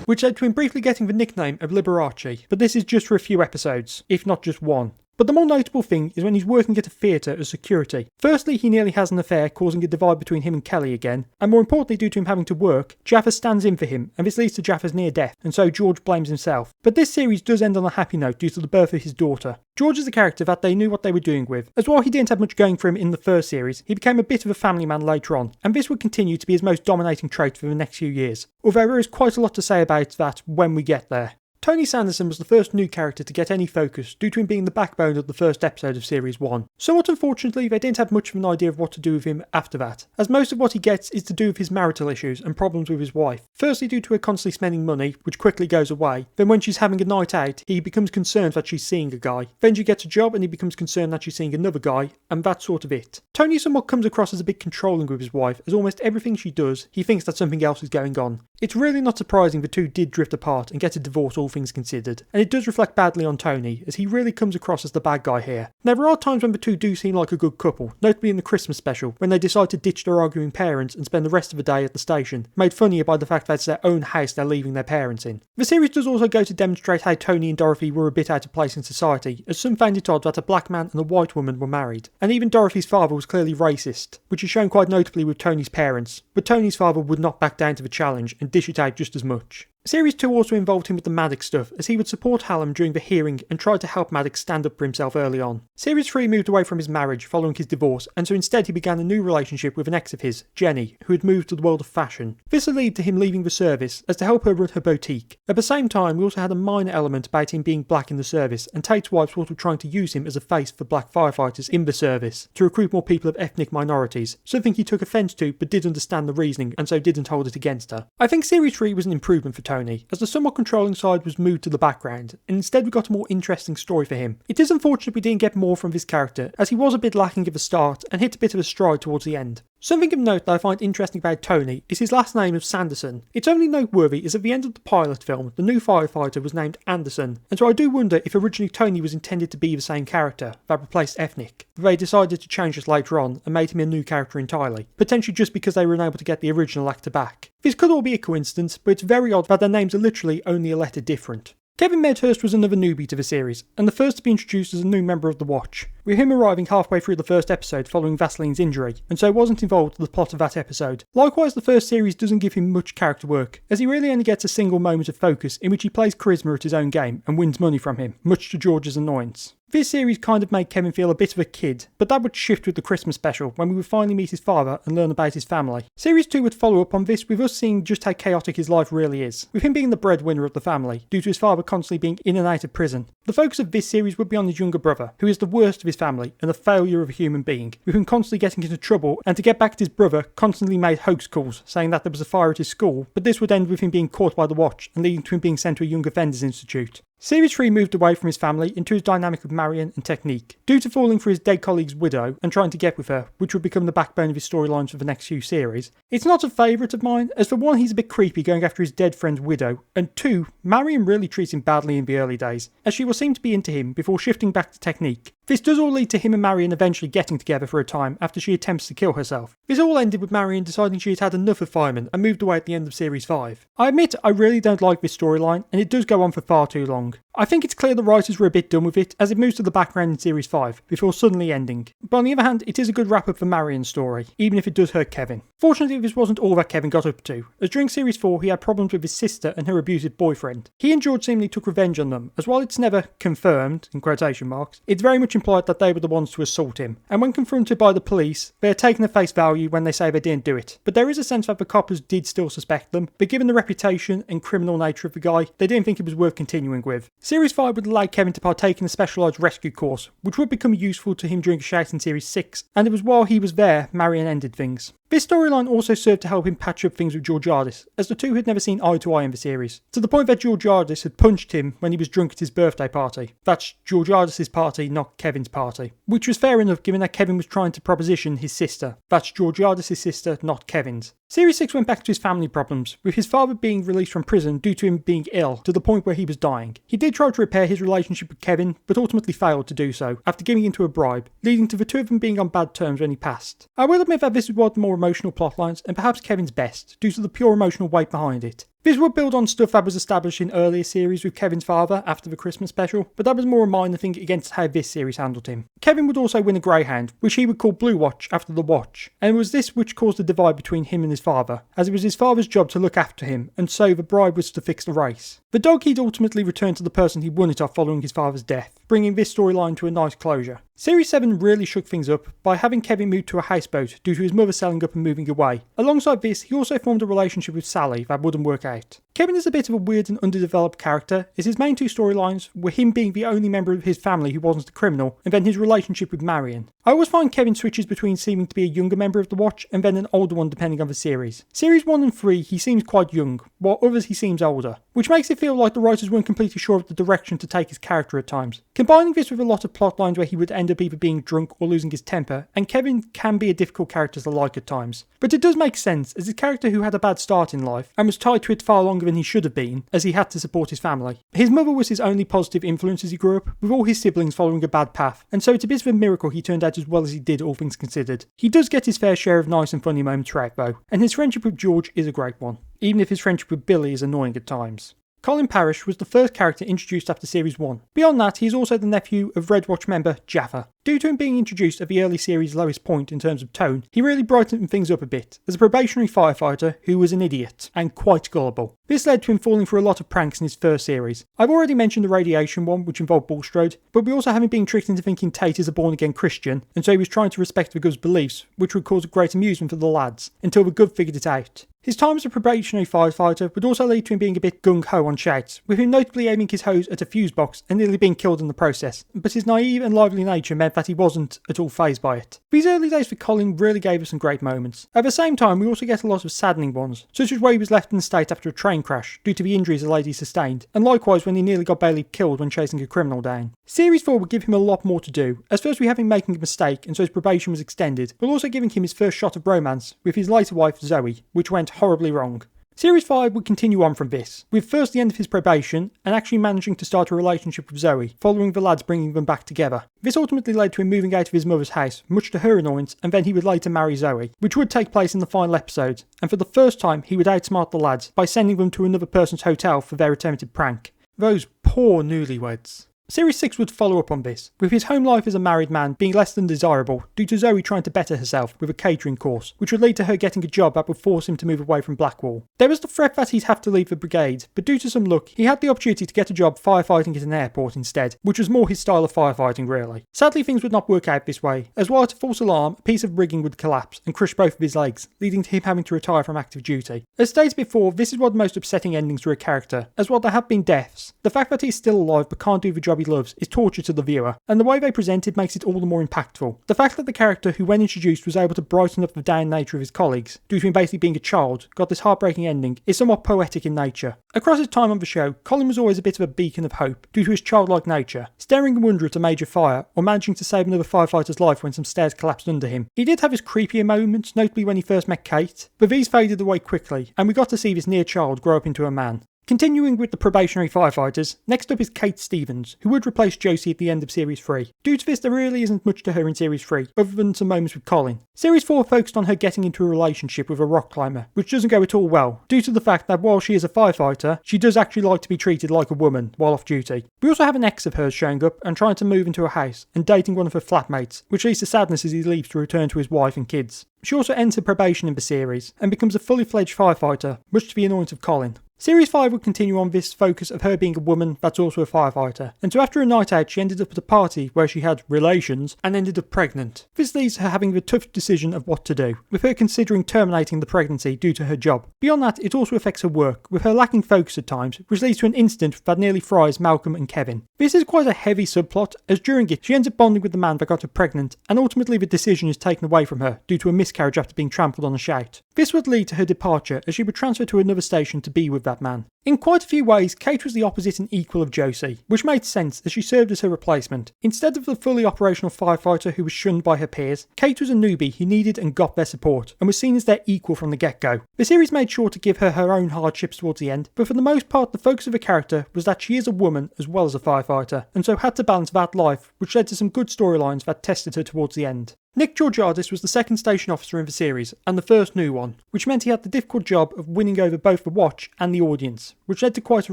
Which led to him briefly getting the nickname of Liberace, but this is just for a few episodes, if not just one. But the more notable thing is when he's working at a theatre as security. Firstly, he nearly has an affair, causing a divide between him and Kelly again, and more importantly, due to him having to work, Jaffa stands in for him, and this leads to Jaffa's near death, and so George blames himself. But this series does end on a happy note due to the birth of his daughter. George is a character that they knew what they were doing with, as while he didn't have much going for him in the first series, he became a bit of a family man later on, and this would continue to be his most dominating trait for the next few years, although there is quite a lot to say about that when we get there. Tony Sanderson was the first new character to get any focus due to him being the backbone of the first episode of Series 1. Somewhat unfortunately, they didn't have much of an idea of what to do with him after that, as most of what he gets is to do with his marital issues and problems with his wife. Firstly due to her constantly spending money, which quickly goes away, then when she's having a night out, he becomes concerned that she's seeing a guy. Then she gets a job and he becomes concerned that she's seeing another guy, and that's sort of it. Tony somewhat comes across as a bit controlling with his wife, as almost everything she does, he thinks that something else is going on. It's really not surprising the two did drift apart and get a divorce, all things considered, and it does reflect badly on Tony, as he really comes across as the bad guy here. Now there are times when the two do seem like a good couple, notably in the Christmas special, when they decide to ditch their arguing parents and spend the rest of the day at the station, made funnier by the fact that it's their own house they're leaving their parents in. The series does also go to demonstrate how Tony and Dorothy were a bit out of place in society, as some found it odd that a black man and a white woman were married, and even Dorothy's father was clearly racist, which is shown quite notably with Tony's parents, but Tony's father would not back down to the challenge and dish it out just as much. Series 2 also involved him with the Maddox stuff, as he would support Hallam during the hearing and tried to help Maddox stand up for himself early on. Series 3 moved away from his marriage following his divorce, and so instead he began a new relationship with an ex of his, Jenny, who had moved to the world of fashion. This would lead to him leaving the service, as to help her run her boutique. At the same time, we also had a minor element about him being black in the service, and Tate's wife sort of trying to use him as a face for black firefighters in the service, to recruit more people of ethnic minorities, something he took offence to but did understand the reasoning, and so didn't hold it against her. I think Series 3 was an improvement for Tony, as the somewhat controlling side was moved to the background, and instead we got a more interesting story for him. It is unfortunate we didn't get more from this character, as he was a bit lacking at the start and hit a bit of a stride towards the end. Something of note that I find interesting about Tony is his last name of Sanderson. It's only noteworthy as at the end of the pilot film, the new firefighter was named Anderson, and so I do wonder if originally Tony was intended to be the same character that replaced Ethnic, but they decided to change this later on and made him a new character entirely, potentially just because they were unable to get the original actor back. This could all be a coincidence, but it's very odd that their names are literally only a letter different. Kevin Medhurst was another newbie to the series, and the first to be introduced as a new member of the Watch, with him arriving halfway through the first episode following Vaseline's injury, and so wasn't involved with the plot of that episode. Likewise, the first series doesn't give him much character work, as he really only gets a single moment of focus in which he plays charisma at his own game and wins money from him, much to George's annoyance. This series kind of made Kevin feel a bit of a kid, but that would shift with the Christmas special when we would finally meet his father and learn about his family. Series 2 would follow up on this with us seeing just how chaotic his life really is, with him being the breadwinner of the family, due to his father constantly being in and out of prison. The focus of this series would be on his younger brother, who is the worst of his family and a failure of a human being, with him constantly getting into trouble, and to get back at his brother, constantly made hoax calls saying that there was a fire at his school, but this would end with him being caught by the Watch and leading to him being sent to a young offenders institute. Series 3 moved away from his family into his dynamic with Marion and Technique, due to falling for his dead colleague's widow and trying to get with her, which would become the backbone of his storylines for the next few series. It's not a favourite of mine, as for one, he's a bit creepy going after his dead friend's widow, and two, Marion really treats him badly in the early days, as she will seem to be into him before shifting back to Technique. This does all lead to him and Marion eventually getting together for a time after she attempts to kill herself. This all ended with Marion deciding she had had enough of Fireman and moved away at the end of Series 5. I admit I really don't like this storyline, and it does go on for far too long. I think it's clear the writers were a bit done with it, as it moves to the background in Series 5, before suddenly ending. But on the other hand, it is a good wrap up for Marion's story, even if it does hurt Kevin. Fortunately, this wasn't all that Kevin got up to, as during Series 4 he had problems with his sister and her abusive boyfriend. He and George seemingly took revenge on them, as while it's never confirmed, in quotation marks, it's very much implied that they were the ones to assault him, and when confronted by the police, they are taken at face value when they say they didn't do it. But there is a sense that the coppers did still suspect them, but given the reputation and criminal nature of the guy, they didn't think it was worth continuing with. Series 5 would allow Kevin to partake in a specialised rescue course, which would become useful to him during a shout in Series 6, and it was while he was there Marion ended things. This storyline also served to help him patch up things with Georgiadis, as the two had never seen eye to eye in the series, to the point that Georgiadis had punched him when he was drunk at his birthday party. That's Georgiadis' party, not Kevin's party. Which was fair enough given that Kevin was trying to proposition his sister. That's Georgiadis' sister, not Kevin's. Series 6 went back to his family problems, with his father being released from prison due to him being ill, to the point where he was dying. He did try to repair his relationship with Kevin, but ultimately failed to do so, after giving into a bribe, leading to the two of them being on bad terms when he passed. I will admit that this is one of the more emotional plotlines, and perhaps Kevin's best, due to the pure emotional weight behind it. This would build on stuff that was established in earlier series with Kevin's father after the Christmas special, but that was more a minor thing against how this series handled him. Kevin would also win a greyhound, which he would call Blue Watch after the Watch, and it was this which caused the divide between him and his father, as it was his father's job to look after him, and so the bribe was to fix the race. The dog he'd ultimately returned to the person he won it off following his father's death, bringing this storyline to a nice closure. Series 7 really shook things up by having Kevin move to a houseboat due to his mother selling up and moving away. Alongside this, he also formed a relationship with Sally that wouldn't work out. Kevin is a bit of a weird and underdeveloped character, as his main two storylines were him being the only member of his family who wasn't a criminal, and then his relationship with Marion. I always find Kevin switches between seeming to be a younger member of the Watch and then an older one depending on the series. Series 1 and 3 he seems quite young, while others he seems older, which makes it feel like the writers weren't completely sure of the direction to take his character at times. Combining this with a lot of plot lines where he would end up either being drunk or losing his temper, and Kevin can be a difficult character to like at times. But it does make sense, as a character who had a bad start in life, and was tied to it far longer than he should have been, as he had to support his family. His mother was his only positive influence as he grew up, with all his siblings following a bad path, and so it's a bit of a miracle he turned out as well as he did, all things considered. He does get his fair share of nice and funny moments throughout though, and his friendship with George is a great one, even if his friendship with Billy is annoying at times. Colin Parrish was the first character introduced after Series 1. Beyond that, he is also the nephew of Red Watch member Jaffa. Due to him being introduced at the early series' lowest point in terms of tone, he really brightened things up a bit, as a probationary firefighter who was an idiot, and quite gullible. This led to him falling for a lot of pranks in his first series. I've already mentioned the radiation one, which involved Bulstrode, but we also have him being tricked into thinking Tate is a born-again Christian, and so he was trying to respect the Gov's beliefs, which would cause great amusement for the lads, until the Gov figured it out. His time as a probationary firefighter would also lead to him being a bit gung-ho on shouts, with him notably aiming his hose at a fuse box and nearly being killed in the process, but his naive and lively nature meant that he wasn't at all fazed by it. These early days for Colin really gave us some great moments. At the same time, we also get a lot of saddening ones, such as where he was left in the state after a train crash due to the injuries the lady sustained, and likewise when he nearly got Bailey killed when chasing a criminal down. Series 4 would give him a lot more to do, as first we have him making a mistake and so his probation was extended, but also giving him his first shot of romance with his later wife Zoe, which went horribly wrong. Series 5 would continue on from this, with first the end of his probation and actually managing to start a relationship with Zoe, following the lads bringing them back together. This ultimately led to him moving out of his mother's house, much to her annoyance, and then he would later marry Zoe, which would take place in the final episode, and for the first time he would outsmart the lads by sending them to another person's hotel for their attempted prank. Those poor newlyweds. Series 6 would follow up on this, with his home life as a married man being less than desirable due to Zoe trying to better herself with a catering course, which would lead to her getting a job that would force him to move away from Blackwall. There was the threat that he'd have to leave the brigade, but due to some luck, he had the opportunity to get a job firefighting at an airport instead, which was more his style of firefighting really. Sadly, things would not work out this way, as while at a false alarm, a piece of rigging would collapse and crush both of his legs, leading to him having to retire from active duty. As stated before, this is one of the most upsetting endings for a character, as while there have been deaths, the fact that he's still alive but can't do the job he loves is torture to the viewer, and the way they present it makes it all the more impactful. The fact that the character who when introduced was able to brighten up the down nature of his colleagues, due to him basically being a child, got this heartbreaking ending, is somewhat poetic in nature. Across his time on the show, Colin was always a bit of a beacon of hope, due to his childlike nature, staring in wonder at a major fire, or managing to save another firefighter's life when some stairs collapsed under him. He did have his creepier moments, notably when he first met Kate, but these faded away quickly, and we got to see this near child grow up into a man. Continuing with the probationary firefighters, next up is Kate Stevens, who would replace Josie at the end of Series 3. Due to this, there really isn't much to her in Series 3, other than some moments with Colin. Series 4 focused on her getting into a relationship with a rock climber, which doesn't go at all well, due to the fact that while she is a firefighter, she does actually like to be treated like a woman while off duty. We also have an ex of hers showing up and trying to move into a house, and dating one of her flatmates, which leads to sadness as he leaves to return to his wife and kids. She also enters probation in the series, and becomes a fully fledged firefighter, much to the annoyance of Colin. Series 5 would continue on this focus of her being a woman that's also a firefighter, and so after a night out she ended up at a party where she had relations and ended up pregnant. This leaves her having the tough decision of what to do, with her considering terminating the pregnancy due to her job. Beyond that, it also affects her work, with her lacking focus at times, which leads to an incident that nearly fries Malcolm and Kevin. This is quite a heavy subplot, as during it she ends up bonding with the man that got her pregnant, and ultimately the decision is taken away from her due to a miscarriage after being trampled on a shout. This would lead to her departure, as she would transfer to another station to be with that man. In quite a few ways, Kate was the opposite and equal of Josie, which made sense as she served as her replacement. Instead of the fully operational firefighter who was shunned by her peers, Kate was a newbie who needed and got their support, and was seen as their equal from the get-go. The series made sure to give her her own hardships towards the end, but for the most part the focus of the character was that she is a woman as well as a firefighter, and so had to balance that life, which led to some good storylines that tested her towards the end. Nick Georgiadis was the second station officer in the series, and the first new one, which meant he had the difficult job of winning over both the watch and the audience, which led to quite a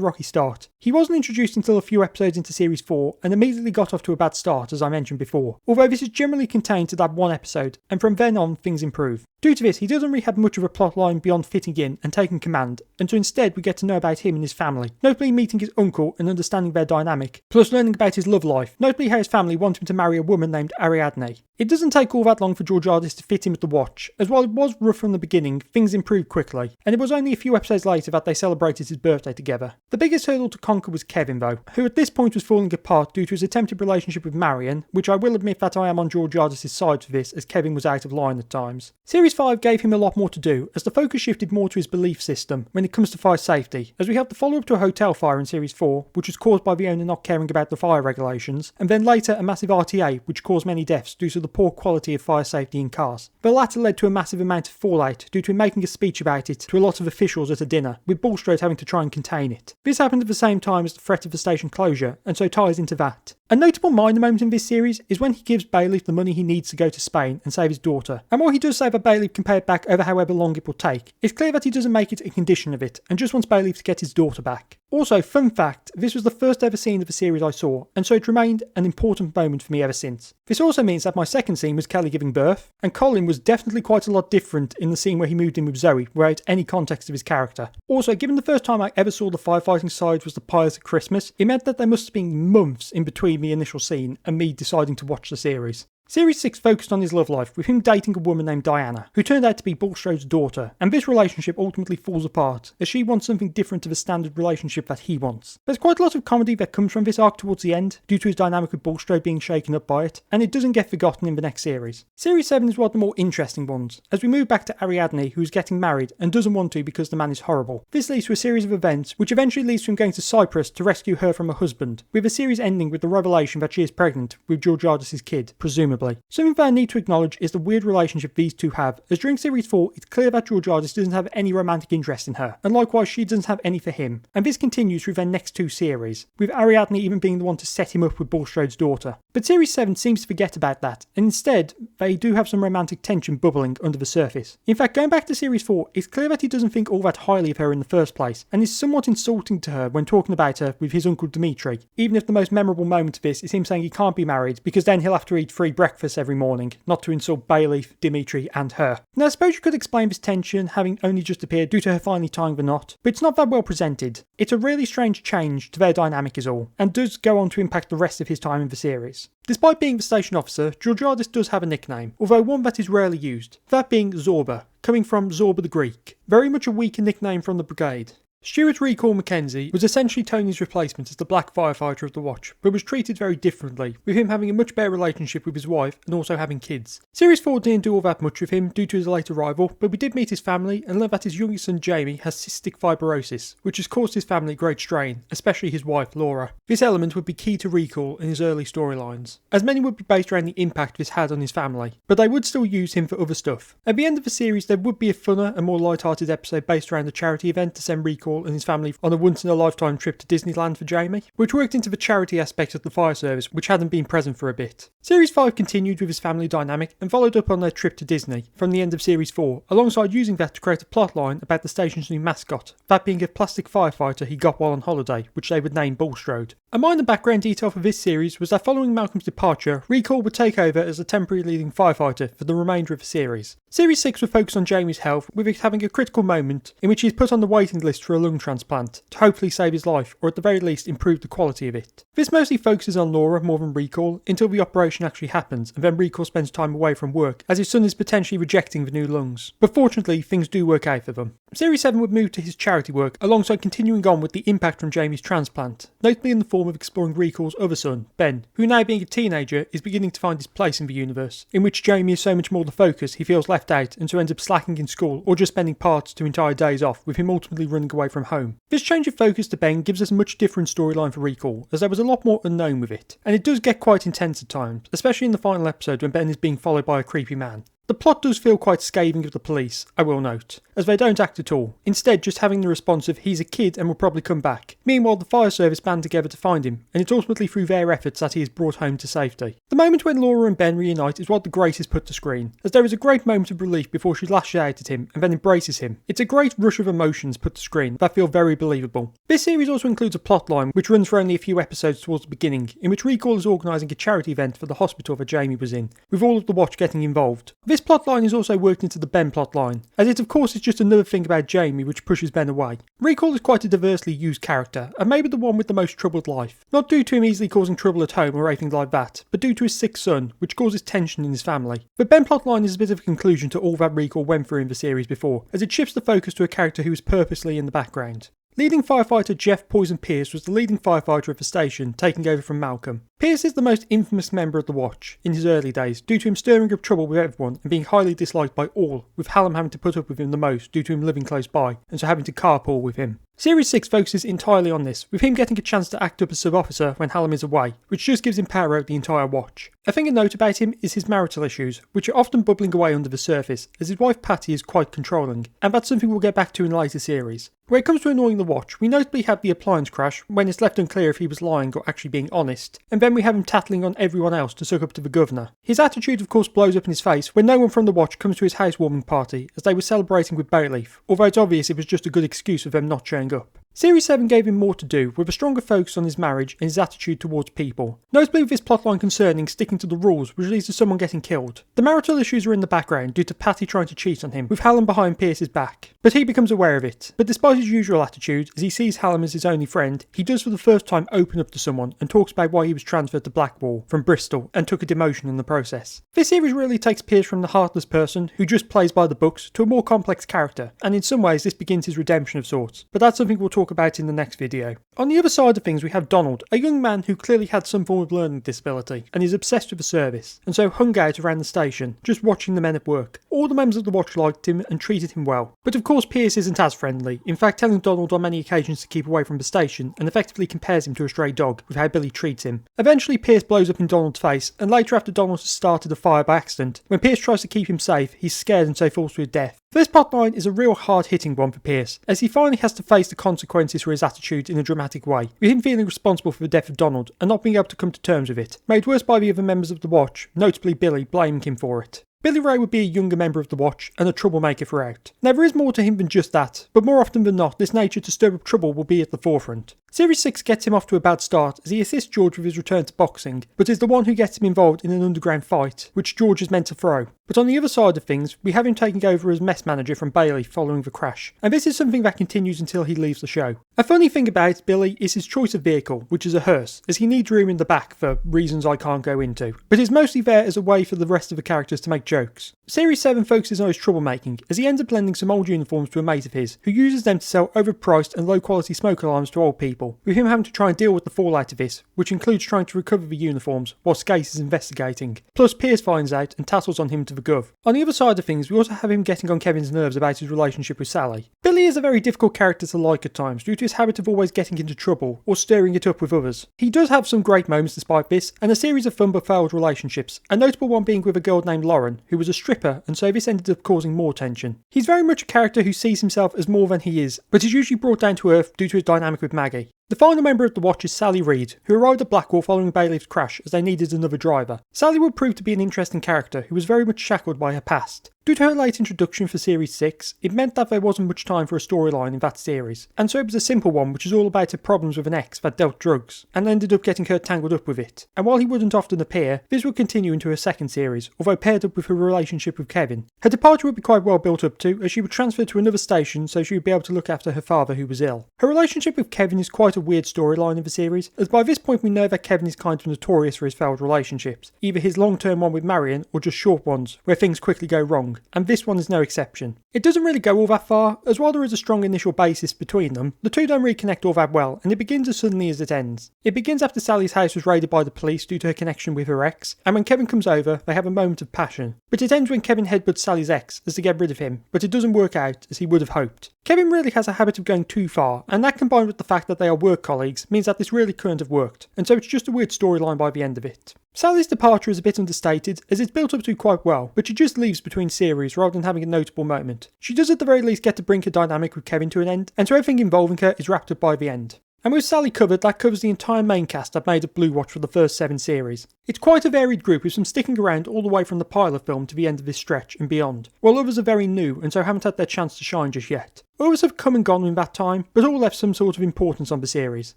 rocky start. He wasn't introduced until a few episodes into Series 4, and immediately got off to a bad start, as I mentioned before, although this is generally contained to that one episode, and from then on things improve. Due to this, he doesn't really have much of a plotline beyond fitting in and taking command, and so instead we get to know about him and his family, notably meeting his uncle and understanding their dynamic, plus learning about his love life, notably how his family want him to marry a woman named Ariadne. It doesn't take all that long for Georgiadis to fit in with the watch, as while it was rough from the beginning, things improved quickly, and it was only a few episodes later that they celebrated his birthday together. The biggest hurdle to conquer was Kevin though, who at this point was falling apart due to his attempted relationship with Marion, which I will admit that I am on Georgiadis' side for this, as Kevin was out of line at times. Series 5 gave him a lot more to do, as the focus shifted more to his belief system when it comes to fire safety, as we have the follow-up to a hotel fire in Series 4, which was caused by the owner not caring about the fire regulations, and then later a massive RTA which caused many deaths due to the poor quality of fire safety in cars. The latter led to a massive amount of fallout due to him making a speech about it to a lot of officials at a dinner, with Bulstrode having to try and contain it. This happened at the same time as the threat of the station closure, and so ties into that. A notable minor moment in this series is when he gives Bailiff the money he needs to go to Spain and save his daughter, and while he does say that Bailiff can pay it back over however long it will take, it's clear that he doesn't make it a condition of it, and just wants Bailiff to get his daughter back. Also, fun fact, this was the first ever scene of the series I saw, and so it remained an important moment for me ever since. This also means that my second scene was Kelly giving birth, and Colin was definitely quite a lot different in the scene where he moved in with Zoe, without any context of his character. Also, given the first time I ever saw the firefighting side was the pilot of Christmas, it meant that there must have been months in between the initial scene and me deciding to watch the series. Series 6 focused on his love life, with him dating a woman named Diana, who turned out to be Bulstrode's daughter, and this relationship ultimately falls apart, as she wants something different to the standard relationship that he wants. There's quite a lot of comedy that comes from this arc towards the end, due to his dynamic with Bulstrode being shaken up by it, and it doesn't get forgotten in the next series. Series 7 is one of the more interesting ones, as we move back to Ariadne, who is getting married and doesn't want to because the man is horrible. This leads to a series of events, which eventually leads to him going to Cyprus to rescue her from her husband, with the series ending with the revelation that she is pregnant with Georgiades' kid, presumably. Something that I need to acknowledge is the weird relationship these two have, as during Series 4 it's clear that Georgiades doesn't have any romantic interest in her, and likewise she doesn't have any for him, and this continues through their next two series, with Ariadne even being the one to set him up with Bulstrode's daughter. But Series 7 seems to forget about that, and instead they do have some romantic tension bubbling under the surface. In fact, going back to Series 4, it's clear that he doesn't think all that highly of her in the first place, and is somewhat insulting to her when talking about her with his uncle Dimitri, even if the most memorable moment of this is him saying he can't be married because then he'll have to eat free breakfast every morning, not to insult Bayleaf, Dimitri and her. Now I suppose you could explain this tension having only just appeared due to her finally tying the knot, but it's not that well presented. It's a really strange change to their dynamic is all, and does go on to impact the rest of his time in the series. Despite being the station officer, Georgiades does have a nickname, although one that is rarely used, that being Zorba, coming from Zorba the Greek, very much a weaker nickname from the brigade. Stuart Recall Mackenzie was essentially Tony's replacement as the black firefighter of the watch, but was treated very differently, with him having a much better relationship with his wife and also having kids. Series 4 didn't do all that much with him due to his late arrival, but we did meet his family and learn that his youngest son Jamie has cystic fibrosis, which has caused his family great strain, especially his wife Laura. This element would be key to Recall in his early storylines, as many would be based around the impact this had on his family, but they would still use him for other stuff. At the end of the series there would be a funner and more light-hearted episode based around the charity event to send Recall and his family on a once-in-a-lifetime trip to Disneyland for Jamie, which worked into the charity aspect of the fire service, which hadn't been present for a bit. Series 5 continued with his family dynamic and followed up on their trip to Disney from the end of Series 4, alongside using that to create a plotline about the station's new mascot, that being a plastic firefighter he got while on holiday, which they would name Bulstrode. A minor background detail for this series was that following Malcolm's departure, Recall would take over as a temporary leading firefighter for the remainder of the series. Series 6 would focus on Jamie's health, with it having a critical moment in which he is put on the waiting list for a lung transplant to hopefully save his life, or at the very least improve the quality of it. This mostly focuses on Laura more than Recall until the operation actually happens, and then Recall spends time away from work as his son is potentially rejecting the new lungs. But fortunately things do work out for them. Series 7 would move to his charity work alongside continuing on with the impact from Jamie's transplant, notably in the form of exploring Recall's other son, Ben, who now being a teenager is beginning to find his place in the universe, in which Jamie is so much more the focus he feels left out and so ends up slacking in school or just spending parts to entire days off, with him ultimately running away from home. This change of focus to Ben gives us a much different storyline for Recall, as there was a lot more unknown with it, and it does get quite intense at times, especially in the final episode when Ben is being followed by a creepy man. The plot does feel quite scathing of the police, I will note, as they don't act at all, instead just having the response of he's a kid and will probably come back. Meanwhile the fire service band together to find him, and it's ultimately through their efforts that he is brought home to safety. The moment when Laura and Ben reunite is what the Grace has put to screen, as there is a great moment of relief before she lashes out at him and then embraces him. It's a great rush of emotions put to screen that feel very believable. This series also includes a plotline which runs for only a few episodes towards the beginning, in which Recall is organising a charity event for the hospital that Jamie was in, with all of the watch getting involved. This plotline is also worked into the Ben plotline, as it of course is just another thing about Jamie which pushes Ben away. Recall is quite a diversely used character, and maybe the one with the most troubled life. Not due to him easily causing trouble at home or anything like that, but due to his sick son, which causes tension in his family. The Ben plotline is a bit of a conclusion to all that Recall went through in the series before, as it shifts the focus to a character who is purposely in the background. Leading firefighter Jeff Poison Pierce was the leading firefighter of the station, taking over from Malcolm. Pierce is the most infamous member of the Watch in his early days, due to him stirring up trouble with everyone and being highly disliked by all, with Hallam having to put up with him the most due to him living close by, and so having to carpool with him. Series 6 focuses entirely on this, with him getting a chance to act up as sub-officer when Hallam is away, which just gives him power over the entire Watch. A thing to note about him is his marital issues, which are often bubbling away under the surface, as his wife Patty is quite controlling, and that's something we'll get back to in later series. When it comes to annoying the Watch, we notably have the appliance crash, when it's left unclear if he was lying or actually being honest, and then we have him tattling on everyone else to suck up to the governor. His attitude of course blows up in his face when no one from the Watch comes to his housewarming party, as they were celebrating with Bayleaf, although it's obvious it was just a good excuse for them not showing up. Series 7 gave him more to do, with a stronger focus on his marriage and his attitude towards people. Notably with this plotline concerning sticking to the rules, which leads to someone getting killed. The marital issues are in the background due to Patty trying to cheat on him, with Hallam behind Pierce's back. But he becomes aware of it. But despite his usual attitude, as he sees Hallam as his only friend, he does for the first time open up to someone and talks about why he was transferred to Blackwall from Bristol and took a demotion in the process. This series really takes Pierce from the heartless person who just plays by the books to a more complex character, and in some ways this begins his redemption of sorts. But that's something we'll talk about in the next video. On the other side of things we have Donald, a young man who clearly had some form of learning disability and is obsessed with the service, and so hung out around the station, just watching the men at work. All the members of the watch liked him and treated him well. But of course Pierce isn't as friendly, in fact telling Donald on many occasions to keep away from the station and effectively compares him to a stray dog with how Billy treats him. Eventually Pierce blows up in Donald's face, and later after Donald has started a fire by accident, when Pierce tries to keep him safe, he's scared and so falls to his death. This plotline is a real hard-hitting one for Pierce, as he finally has to face the consequences for his attitude in a dramatic way, with him feeling responsible for the death of Donald and not being able to come to terms with it, made worse by the other members of the Watch, notably Billy blaming him for it. Billy Ray would be a younger member of the Watch and a troublemaker throughout. Now there is more to him than just that, but more often than not this nature to stir up trouble will be at the forefront. Series 6 gets him off to a bad start as he assists George with his return to boxing, but is the one who gets him involved in an underground fight, which George is meant to throw. But on the other side of things, we have him taking over as mess manager from Bailey following the crash, and this is something that continues until he leaves the show. A funny thing about Billy is his choice of vehicle, which is a hearse, as he needs room in the back for reasons I can't go into, but is mostly there as a way for the rest of the characters to make jokes. Series 7 focuses on his troublemaking, as he ends up lending some old uniforms to a mate of his, who uses them to sell overpriced and low quality smoke alarms to old people, with him having to try and deal with the fallout of this, which includes trying to recover the uniforms while Skase is investigating. Plus Pierce finds out and tassels on him to the Gov. On the other side of things, we also have him getting on Kevin's nerves about his relationship with Sally. Billy is a very difficult character to like at times due to his habit of always getting into trouble or stirring it up with others. He does have some great moments despite this, and a series of fun but failed relationships, a notable one being with a girl named Lauren, who was a stripper, and so this ended up causing more tension. He's very much a character who sees himself as more than he is, but is usually brought down to earth due to his dynamic with Maggie. The final member of the Watch is Sally Reed, who arrived at Blackwall following Bailey's crash as they needed another driver. Sally would prove to be an interesting character who was very much shackled by her past. Due to her late introduction for Series 6, it meant that there wasn't much time for a storyline in that series, and so it was a simple one which is all about her problems with an ex that dealt drugs, and ended up getting her tangled up with it. And while he wouldn't often appear, this would continue into her second series, although paired up with her relationship with Kevin. Her departure would be quite well built up to, as she would transfer to another station so she would be able to look after her father who was ill. Her relationship with Kevin is quite a weird storyline of the series, as by this point we know that Kevin is kind of notorious for his failed relationships, either his long-term one with Marion or just short ones, where things quickly go wrong, and this one is no exception. It doesn't really go all that far, as while there is a strong initial basis between them, the two don't really connect all that well, and it begins as suddenly as it ends. It begins after Sally's house was raided by the police due to her connection with her ex, and when Kevin comes over, they have a moment of passion. But it ends when Kevin headbutts Sally's ex as to get rid of him, but it doesn't work out as he would have hoped. Kevin really has a habit of going too far, and that combined with the fact that they are work colleagues means that this really couldn't have worked, and so it's just a weird storyline by the end of it. Sally's departure is a bit understated, as it's built up to quite well, but she just leaves between series rather than having a notable moment. She does at the very least get to bring her dynamic with Kevin to an end, and so everything involving her is wrapped up by the end. And with Sally covered, that covers the entire main cast that made up Blue Watch for the first 7 series. It's quite a varied group with some sticking around all the way from the pilot film to the end of this stretch and beyond, while others are very new and so haven't had their chance to shine just yet. Others have come and gone in that time, but all left some sort of importance on the series.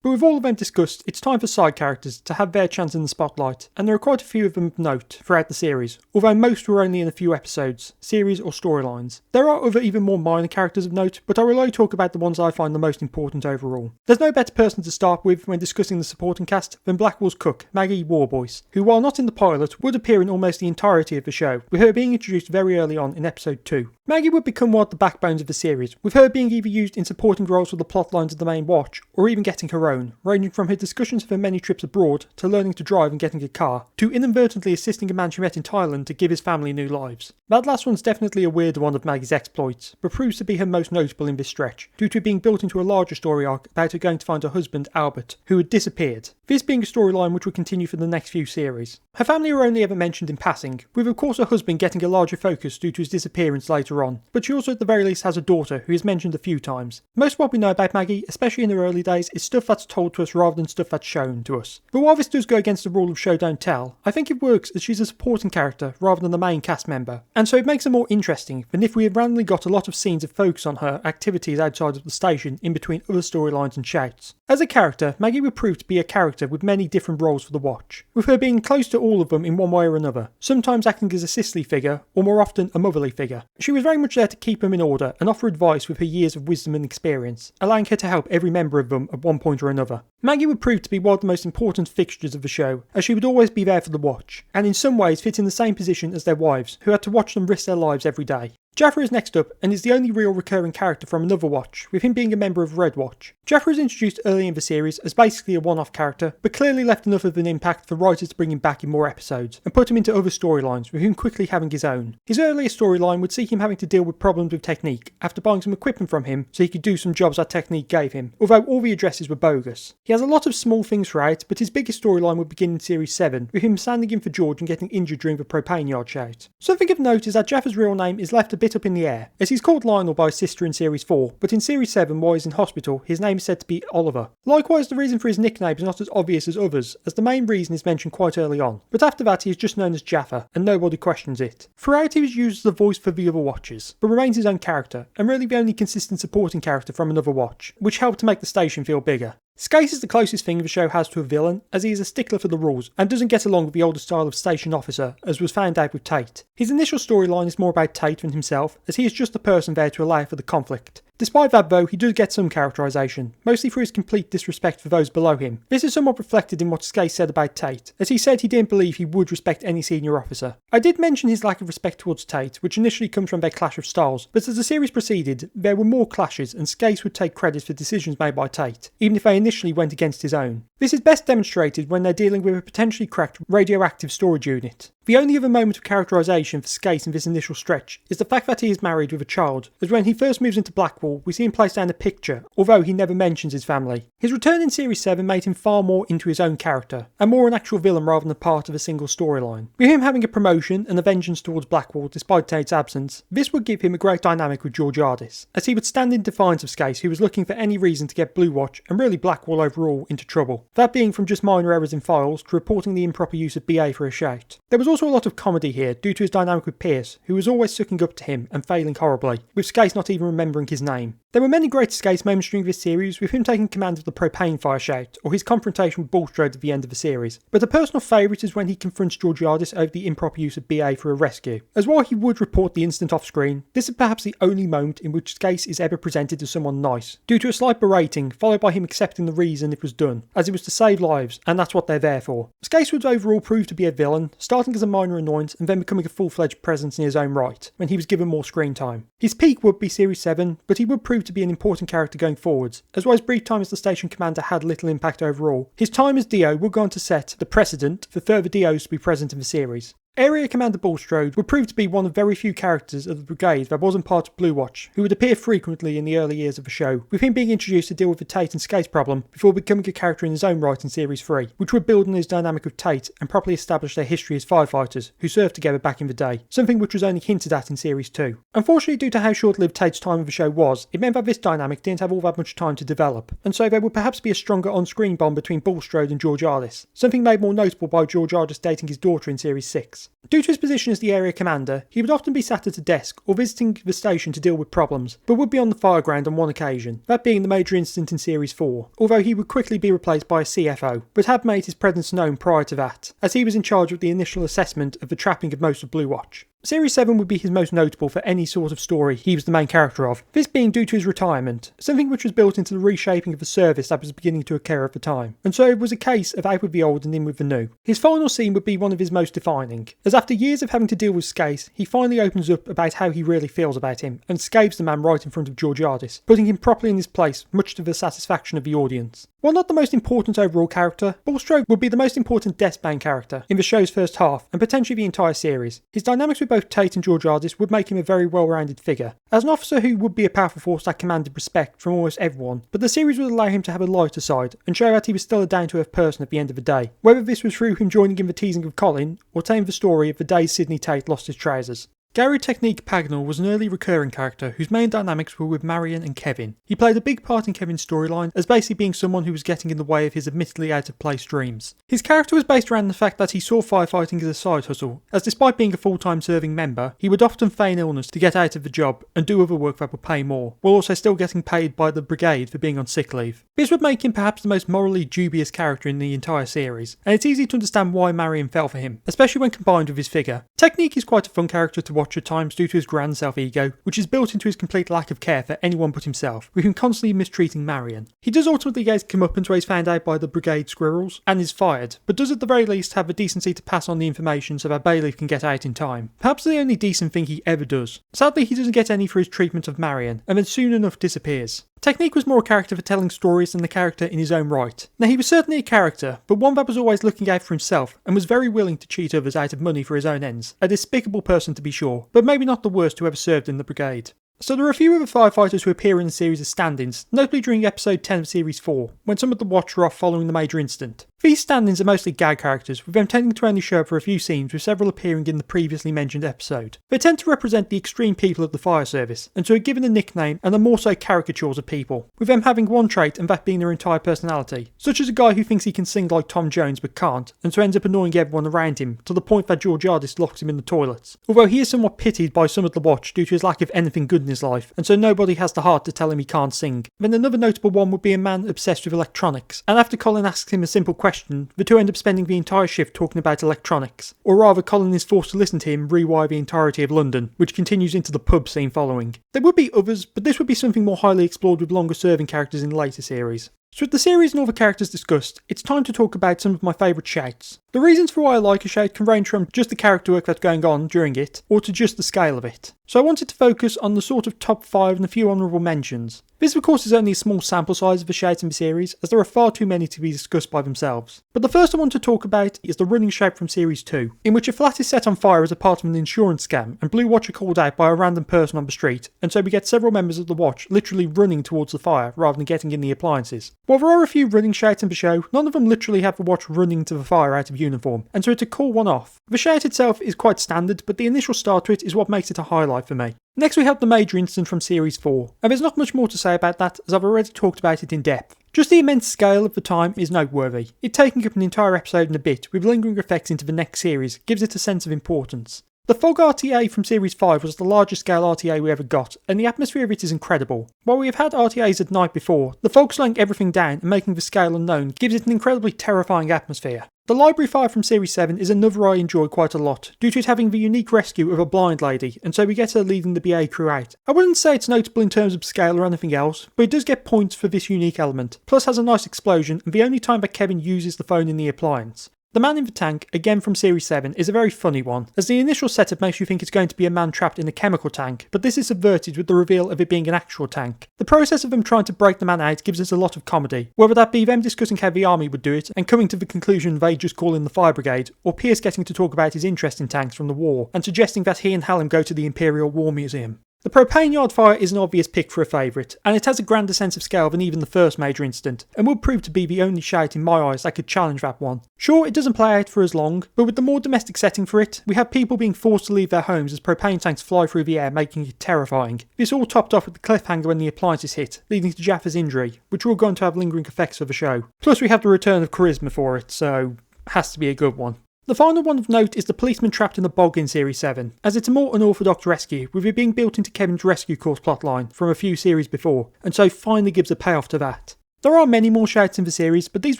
But with all of them discussed, it's time for side characters to have their chance in the spotlight, and there are quite a few of them of note throughout the series, although most were only in a few episodes, series or storylines. There are other even more minor characters of note, but I will only talk about the ones I find the most important overall. There's no better person to start with when discussing the supporting cast than Blackwall's cook, Maggie Warboys, who while not in the pilot would appear in almost the entirety of the show, with her being introduced very early on in episode 2. Maggie would become one of the backbones of the series, with her being either used in supporting roles for the plot lines of the main watch, or even getting her own, ranging from her discussions of her many trips abroad, to learning to drive and getting a car, to inadvertently assisting a man she met in Thailand to give his family new lives. That last one's definitely a weirder one of Maggie's exploits, but proves to be her most notable in this stretch, due to it being built into a larger story arc about her going to find her husband, Albert, who had disappeared. This being a storyline which will continue for the next few series. Her family are only ever mentioned in passing, with of course her husband getting a larger focus due to his disappearance later on, but she also at the very least has a daughter who is mentioned a few times. Most of what we know about Maggie, especially in her early days, is stuff that's told to us rather than stuff that's shown to us. But while this does go against the rule of show don't tell, I think it works as she's a supporting character rather than the main cast member, and so it makes her more interesting than if we had randomly got a lot of scenes of focus on her activities outside of the station in between other storylines and shouts. As a character, Maggie would prove to be a character with many different roles for the watch, with her being close to all of them in one way or another, sometimes acting as a sisterly figure, or more often a motherly figure. She was very much there to keep them in order and offer advice with her years of wisdom and experience, allowing her to help every member of them at one point or another. Maggie would prove to be one of the most important fixtures of the show, as she would always be there for the watch, and in some ways fit in the same position as their wives, who had to watch them risk their lives every day. Jaffa is next up and is the only real recurring character from another watch, with him being a member of Red Watch. Jaffa is introduced early in the series as basically a one-off character, but clearly left enough of an impact for writers to bring him back in more episodes, and put him into other storylines, with him quickly having his own. His earlier storyline would see him having to deal with problems with Technique, after buying some equipment from him so he could do some jobs that Technique gave him, although all the addresses were bogus. He has a lot of small things throughout, but his biggest storyline would begin in Series 7, with him standing in for George and getting injured during the propane yard shout. Something of note is that Jaffa's real name is left a bit up in the air, as he's called Lionel by his sister in Series 4, but in Series 7, while he's in hospital, his name is said to be Oliver. Likewise, the reason for his nickname is not as obvious as others, as the main reason is mentioned quite early on, but after that he is just known as Jaffa, and nobody questions it. Throughout he was used as a voice for the other watchers, but remains his own character, and really the only consistent supporting character from another watch, which helped to make the station feel bigger. Skase is the closest thing the show has to a villain, as he is a stickler for the rules and doesn't get along with the older style of station officer, as was found out with Tate. His initial storyline is more about Tate than himself, as he is just the person there to allow for the conflict. Despite that though, he does get some characterisation, mostly for his complete disrespect for those below him. This is somewhat reflected in what Skase said about Tate, as he said he didn't believe he would respect any senior officer. I did mention his lack of respect towards Tate, which initially comes from their clash of styles, but as the series proceeded, there were more clashes and Skase would take credit for decisions made by Tate, even if they initially went against his own. This is best demonstrated when they're dealing with a potentially cracked radioactive storage unit. The only other moment of characterisation for Skase in this initial stretch is the fact that he is married with a child, as when he first moves into Blackwall we see him place down a picture, although he never mentions his family. His return in Series 7 made him far more into his own character, and more an actual villain rather than a part of a single storyline. With him having a promotion and a vengeance towards Blackwall despite Tate's absence, this would give him a great dynamic with Georgiadis, as he would stand in defiance of Skase, who was looking for any reason to get Blue Watch, and really Blackwall overall, into trouble. That being from just minor errors in files to reporting the improper use of BA for a shout. There was also a lot of comedy here due to his dynamic with Pierce, who was always sucking up to him and failing horribly, with Skase not even remembering his name. There were many great Skase moments during this series, with him taking command of the propane fire shout, or his confrontation with Bulstrode at the end of the series. But a personal favourite is when he confronts Georgiadis over the improper use of BA for a rescue. As while he would report the incident off screen, this is perhaps the only moment in which Skase is ever presented as someone nice, due to a slight berating, followed by him accepting the reason it was done, as it was to save lives, and that's what they're there for. Skase would overall prove to be a villain, starting as a minor annoyance and then becoming a full-fledged presence in his own right, when he was given more screen time. His peak would be Series 7, but he would prove to be an important character going forwards, as well as brief time as the station commander had little impact overall. His time as Dio would go on to set the precedent for further Dios to be present in the series. Area Commander Bulstrode would prove to be one of very few characters of the brigade that wasn't part of Blue Watch, who would appear frequently in the early years of the show, with him being introduced to deal with the Tate and Skase problem before becoming a character in his own right in Series 3, which would build on his dynamic with Tate and properly establish their history as firefighters who served together back in the day, something which was only hinted at in Series 2. Unfortunately, due to how short-lived Tate's time of the show was, it meant that this dynamic didn't have all that much time to develop, and so there would perhaps be a stronger on-screen bond between Bulstrode and Georgiadis, something made more notable by Georgiadis dating his daughter in Series 6. Due to his position as the area commander, he would often be sat at a desk or visiting the station to deal with problems, but would be on the fireground on one occasion, that being the major incident in Series 4, although he would quickly be replaced by a CFO, but had made his presence known prior to that, as he was in charge of the initial assessment of the trapping of most of Blue Watch. Series 7 would be his most notable for any sort of story he was the main character of, this being due to his retirement, something which was built into the reshaping of the service that was beginning to occur at the time, and so it was a case of out with the old and in with the new. His final scene would be one of his most defining, as after years of having to deal with Skase, he finally opens up about how he really feels about him, and scaves the man right in front of Georgiadis, putting him properly in his place, much to the satisfaction of the audience. While not the most important overall character, Bulstrode would be the most important deathbound character in the show's first half, and potentially the entire series. His dynamics with both Tate and Georgiadis would make him a very well-rounded figure. As an officer who would be a powerful force that commanded respect from almost everyone, but the series would allow him to have a lighter side, and show that he was still a down-to-earth person at the end of the day, whether this was through him joining in the teasing of Colin, or telling the story of the day Sidney Tate lost his trousers. Gary Technique Pagnell was an early recurring character whose main dynamics were with Marion and Kevin. He played a big part in Kevin's storyline as basically being someone who was getting in the way of his admittedly out of place dreams. His character was based around the fact that he saw firefighting as a side hustle, as despite being a full-time serving member, he would often feign illness to get out of the job and do other work that would pay more, while also still getting paid by the brigade for being on sick leave. This would make him perhaps the most morally dubious character in the entire series, and it's easy to understand why Marion fell for him, especially when combined with his figure. Technique is quite a fun character to watch at times due to his grand self-ego, which is built into his complete lack of care for anyone but himself, with him constantly mistreating Marion. He does ultimately get comeuppance where he's found out by the brigade squirrels, and is fired, but does at the very least have the decency to pass on the information so that Bailey can get out in time. Perhaps the only decent thing he ever does. Sadly, he doesn't get any for his treatment of Marion, and then soon enough disappears. Technique was more a character for telling stories than the character in his own right. Now, he was certainly a character, but one that was always looking out for himself and was very willing to cheat others out of money for his own ends. A despicable person to be sure, but maybe not the worst who ever served in the brigade. So there are a few other firefighters who appear in the series as stand-ins, notably during episode 10 of series 4, when some of the Watch are off following the major incident. These stand-ins are mostly gag characters, with them tending to only show up for a few scenes, with several appearing in the previously mentioned episode. They tend to represent the extreme people of the fire service, and so are given a nickname and are more so caricatures of people, with them having one trait and that being their entire personality, such as a guy who thinks he can sing like Tom Jones but can't, and so ends up annoying everyone around him, to the point that Georgiadis locks him in the toilets. Although he is somewhat pitied by some of the Watch due to his lack of anything good in his life, and so nobody has the heart to tell him he can't sing. Then another notable one would be a man obsessed with electronics, and after Colin asks him a simple question, the two end up spending the entire shift talking about electronics, or rather Colin is forced to listen to him rewire the entirety of London, which continues into the pub scene following. There would be others, but this would be something more highly explored with longer serving characters in the later series. So with the series and all the characters discussed, it's time to talk about some of my favourite shouts. The reasons for why I like a shout can range from just the character work that's going on during it, or to just the scale of it. So I wanted to focus on the sort of top 5 and a few honourable mentions. This of course is only a small sample size of the shouts in the series, as there are far too many to be discussed by themselves. But the first I want to talk about is the running shout from series 2, in which a flat is set on fire as a part of an insurance scam, and Blue Watch are called out by a random person on the street, and so we get several members of the Watch literally running towards the fire rather than getting in the appliances. While there are a few running shouts in the show, none of them literally have the Watch running to the fire out of uniform, and so to call one off. The shout itself is quite standard, but the initial start to it is what makes it a highlight for me. Next we have the major incident from series 4, and there's not much more to say about that as I've already talked about it in depth. Just the immense scale of the time is noteworthy. It taking up an entire episode and a bit, with lingering effects into the next series, gives it a sense of importance. The Fog RTA from Series 5 was the largest scale RTA we ever got, and the atmosphere of it is incredible. While we have had RTAs at night before, the fog slowing everything down and making the scale unknown gives it an incredibly terrifying atmosphere. The library fire from Series 7 is another I enjoy quite a lot, due to it having the unique rescue of a blind lady, and so we get her leading the BA crew out. I wouldn't say it's notable in terms of scale or anything else, but it does get points for this unique element, plus has a nice explosion and the only time that Kevin uses the phone in the appliance. The man in the tank, again from Series 7, is a very funny one, as the initial setup makes you think it's going to be a man trapped in a chemical tank, but this is subverted with the reveal of it being an actual tank. The process of them trying to break the man out gives us a lot of comedy, whether that be them discussing how the army would do it and coming to the conclusion they just call in the fire brigade, or Pierce getting to talk about his interest in tanks from the war and suggesting that he and Hallam go to the Imperial War Museum. The propane yard fire is an obvious pick for a favourite, and it has a grander sense of scale than even the first major incident, and would prove to be the only shout in my eyes that could challenge that one. Sure, it doesn't play out for as long, but with the more domestic setting for it, we have people being forced to leave their homes as propane tanks fly through the air, making it terrifying. This all topped off with the cliffhanger when the appliances hit, leading to Jaffa's injury, which are all going to have lingering effects for the show. Plus we have the return of charisma for it, so has to be a good one. The final one of note is the policeman trapped in the bog in Series 7, as it's a more unorthodox rescue, with it being built into Kevin's rescue course plotline from a few series before, and so finally gives a payoff to that. There are many more shouts in the series, but these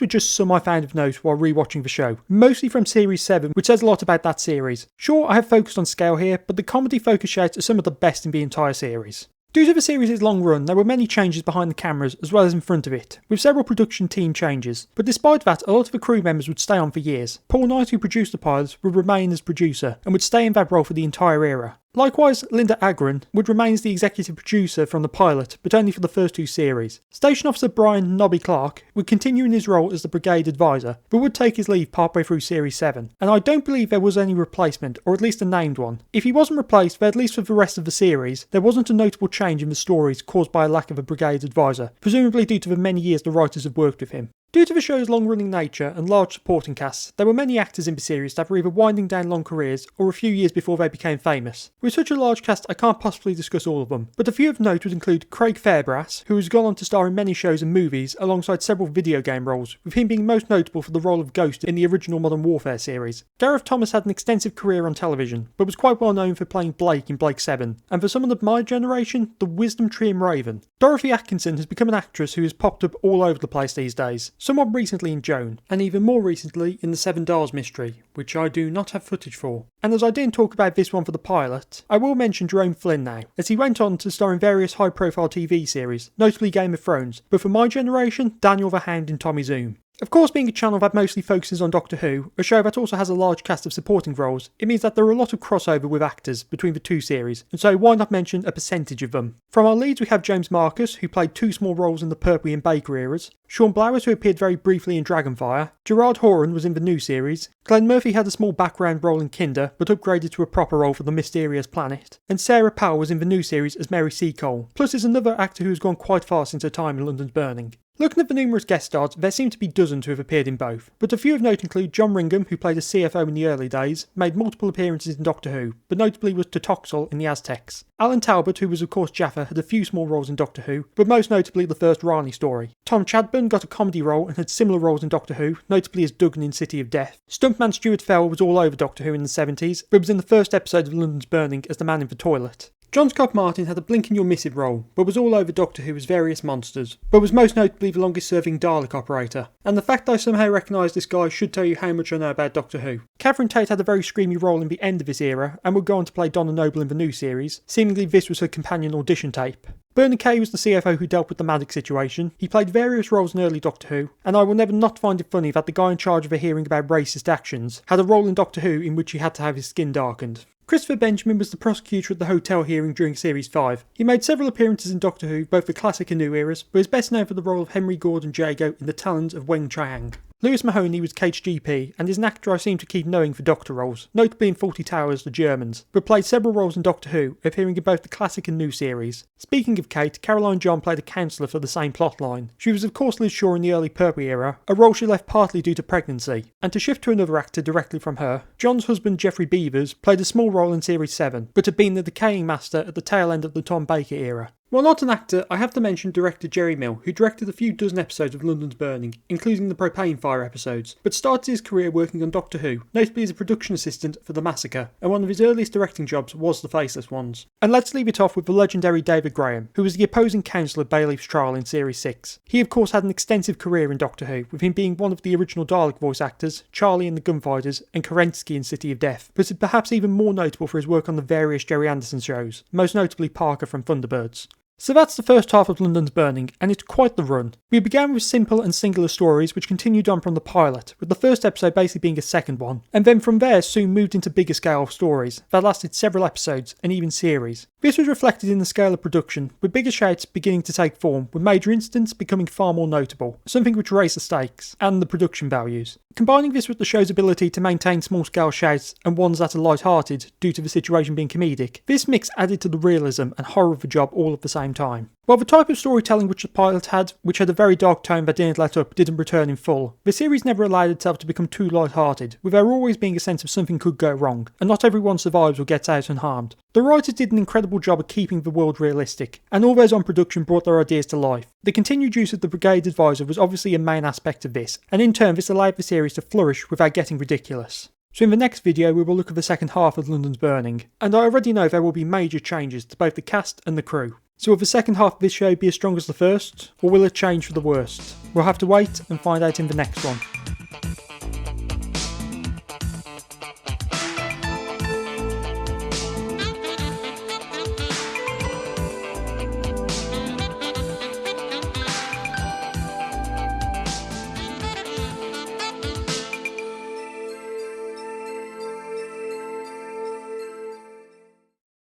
were just some I found of note while rewatching the show, mostly from Series 7, which says a lot about that series. Sure, I have focused on scale here, but the comedy focus shouts are some of the best in the entire series. Due to the series' long run, there were many changes behind the cameras as well as in front of it, with several production team changes, but despite that, a lot of the crew members would stay on for years. Paul Knight, who produced the pilots, would remain as producer, and would stay in that role for the entire era. Likewise, Linda Agron would remain as the executive producer from the pilot, but only for the first 2 series. Station Officer Brian Nobby Clark would continue in his role as the brigade advisor, but would take his leave partway through Series 7, and I don't believe there was any replacement, or at least a named one. If he wasn't replaced, then at least for the rest of the series, there wasn't a notable change in the stories caused by a lack of a brigade advisor, presumably due to the many years the writers have worked with him. Due to the show's long-running nature and large supporting casts, there were many actors in the series that were either winding down long careers or a few years before they became famous. With such a large cast, I can't possibly discuss all of them, but a few of note would include Craig Fairbrass, who has gone on to star in many shows and movies alongside several video game roles, with him being most notable for the role of Ghost in the original Modern Warfare series. Gareth Thomas had an extensive career on television, but was quite well known for playing Blake in Blake 7, and for someone of my generation, the Wisdom Tree and Raven. Dorothy Atkinson has become an actress who has popped up all over the place these days, somewhat recently in Joan, and even more recently in the Seven Dials mystery, which I do not have footage for. And as I didn't talk about this one for the pilot, I will mention Jerome Flynn now, as he went on to star in various high-profile TV series, notably Game of Thrones, but for my generation, Daniel the Hound and Tommy Zoom. Of course, being a channel that mostly focuses on Doctor Who, a show that also has a large cast of supporting roles, it means that there are a lot of crossover with actors between the two series, and so why not mention a percentage of them? From our leads we have James Marcus, who played two small roles in the Pertwee and Baker eras, Sean Blowers, who appeared very briefly in Dragonfire, Gerard Horan was in the new series, Glenn Murphy had a small background role in Kinder, but upgraded to a proper role for The Mysterious Planet, and Sarah Powell was in the new series as Mary Seacole, plus is another actor who has gone quite far since her time in London's Burning. Looking at the numerous guest stars, there seem to be dozens who have appeared in both, but a few of note include John Ringham, who played a CFO in the early days, made multiple appearances in Doctor Who, but notably was Totoxel in the Aztecs. Alan Talbot, who was of course Jaffa, had a few small roles in Doctor Who, but most notably the first Rani story. Tom Chadbourne got a comedy role and had similar roles in Doctor Who, notably as Duggan in City of Death. Stuntman Stuart Fell was all over Doctor Who in the 70s, but was in the first episode of London's Burning as the man in the toilet. John Scott Martin had a blink and you'll miss it role, but was all over Doctor Who as various monsters, but was most notably the longest serving Dalek operator. And the fact I somehow recognise this guy should tell you how much I know about Doctor Who. Catherine Tate had a very screamy role in the end of this era, and would go on to play Donna Noble in the new series. Seemingly this was her companion audition tape. Bernard Kay was the CFO who dealt with the Maddox situation. He played various roles in early Doctor Who, and I will never not find it funny that the guy in charge of a hearing about racist actions had a role in Doctor Who in which he had to have his skin darkened. Christopher Benjamin was the prosecutor at the hotel hearing during Series 5. He made several appearances in Doctor Who, both the classic and new eras, but is best known for the role of Henry Gordon Jago in The Talons of Weng Chiang. Lewis Mahoney was Kate's GP, and is an actor I seem to keep knowing for Doctor roles, notably in Fawlty Towers, The Germans, but played several roles in Doctor Who, appearing in both the classic and new series. Speaking of Kate, Caroline John played a counsellor for the same plotline. She was of course Liz Shaw in the early Pertwee era, a role she left partly due to pregnancy. And to shift to another actor directly from her, John's husband Geoffrey Beavers played a small role in Series 7, but had been the decaying master at the tail end of the Tom Baker era. While not an actor, I have to mention director Jerry Mill, who directed a few dozen episodes of London's Burning, including the Propane Fire episodes, but started his career working on Doctor Who, notably as a production assistant for The Massacre, and one of his earliest directing jobs was The Faceless Ones. And let's leave it off with the legendary David Graham, who was the opposing counsel at Bailiff's trial in Series 6. He of course had an extensive career in Doctor Who, with him being one of the original Dalek voice actors, Charlie in The Gunfighters, and Kerensky in City of Death, but is perhaps even more notable for his work on the various Jerry Anderson shows, most notably Parker from Thunderbirds. So that's the first half of London's Burning, and it's quite the run. We began with simple and singular stories which continued on from the pilot, with the first episode basically being a second one, and then from there soon moved into bigger scale stories that lasted several episodes and even series. This was reflected in the scale of production, with bigger shouts beginning to take form, with major incidents becoming far more notable, something which raised the stakes, and the production values. Combining this with the show's ability to maintain small-scale shouts and ones that are light-hearted due to the situation being comedic, this mix added to the realism and horror of the job all at the same time. While the type of storytelling which the pilot had, which had a very dark tone that didn't let up, didn't return in full, the series never allowed itself to become too light-hearted, with there always being a sense of something could go wrong, and not everyone survives or gets out unharmed. The writers did an incredible job of keeping the world realistic, and all those on production brought their ideas to life. The continued use of the Brigade Advisor was obviously a main aspect of this, and in turn this allowed the series to flourish without getting ridiculous. So in the next video we will look at the second half of London's Burning, and I already know there will be major changes to both the cast and the crew. So will the second half of this show be as strong as the first, or will it change for the worst? We'll have to wait and find out in the next one.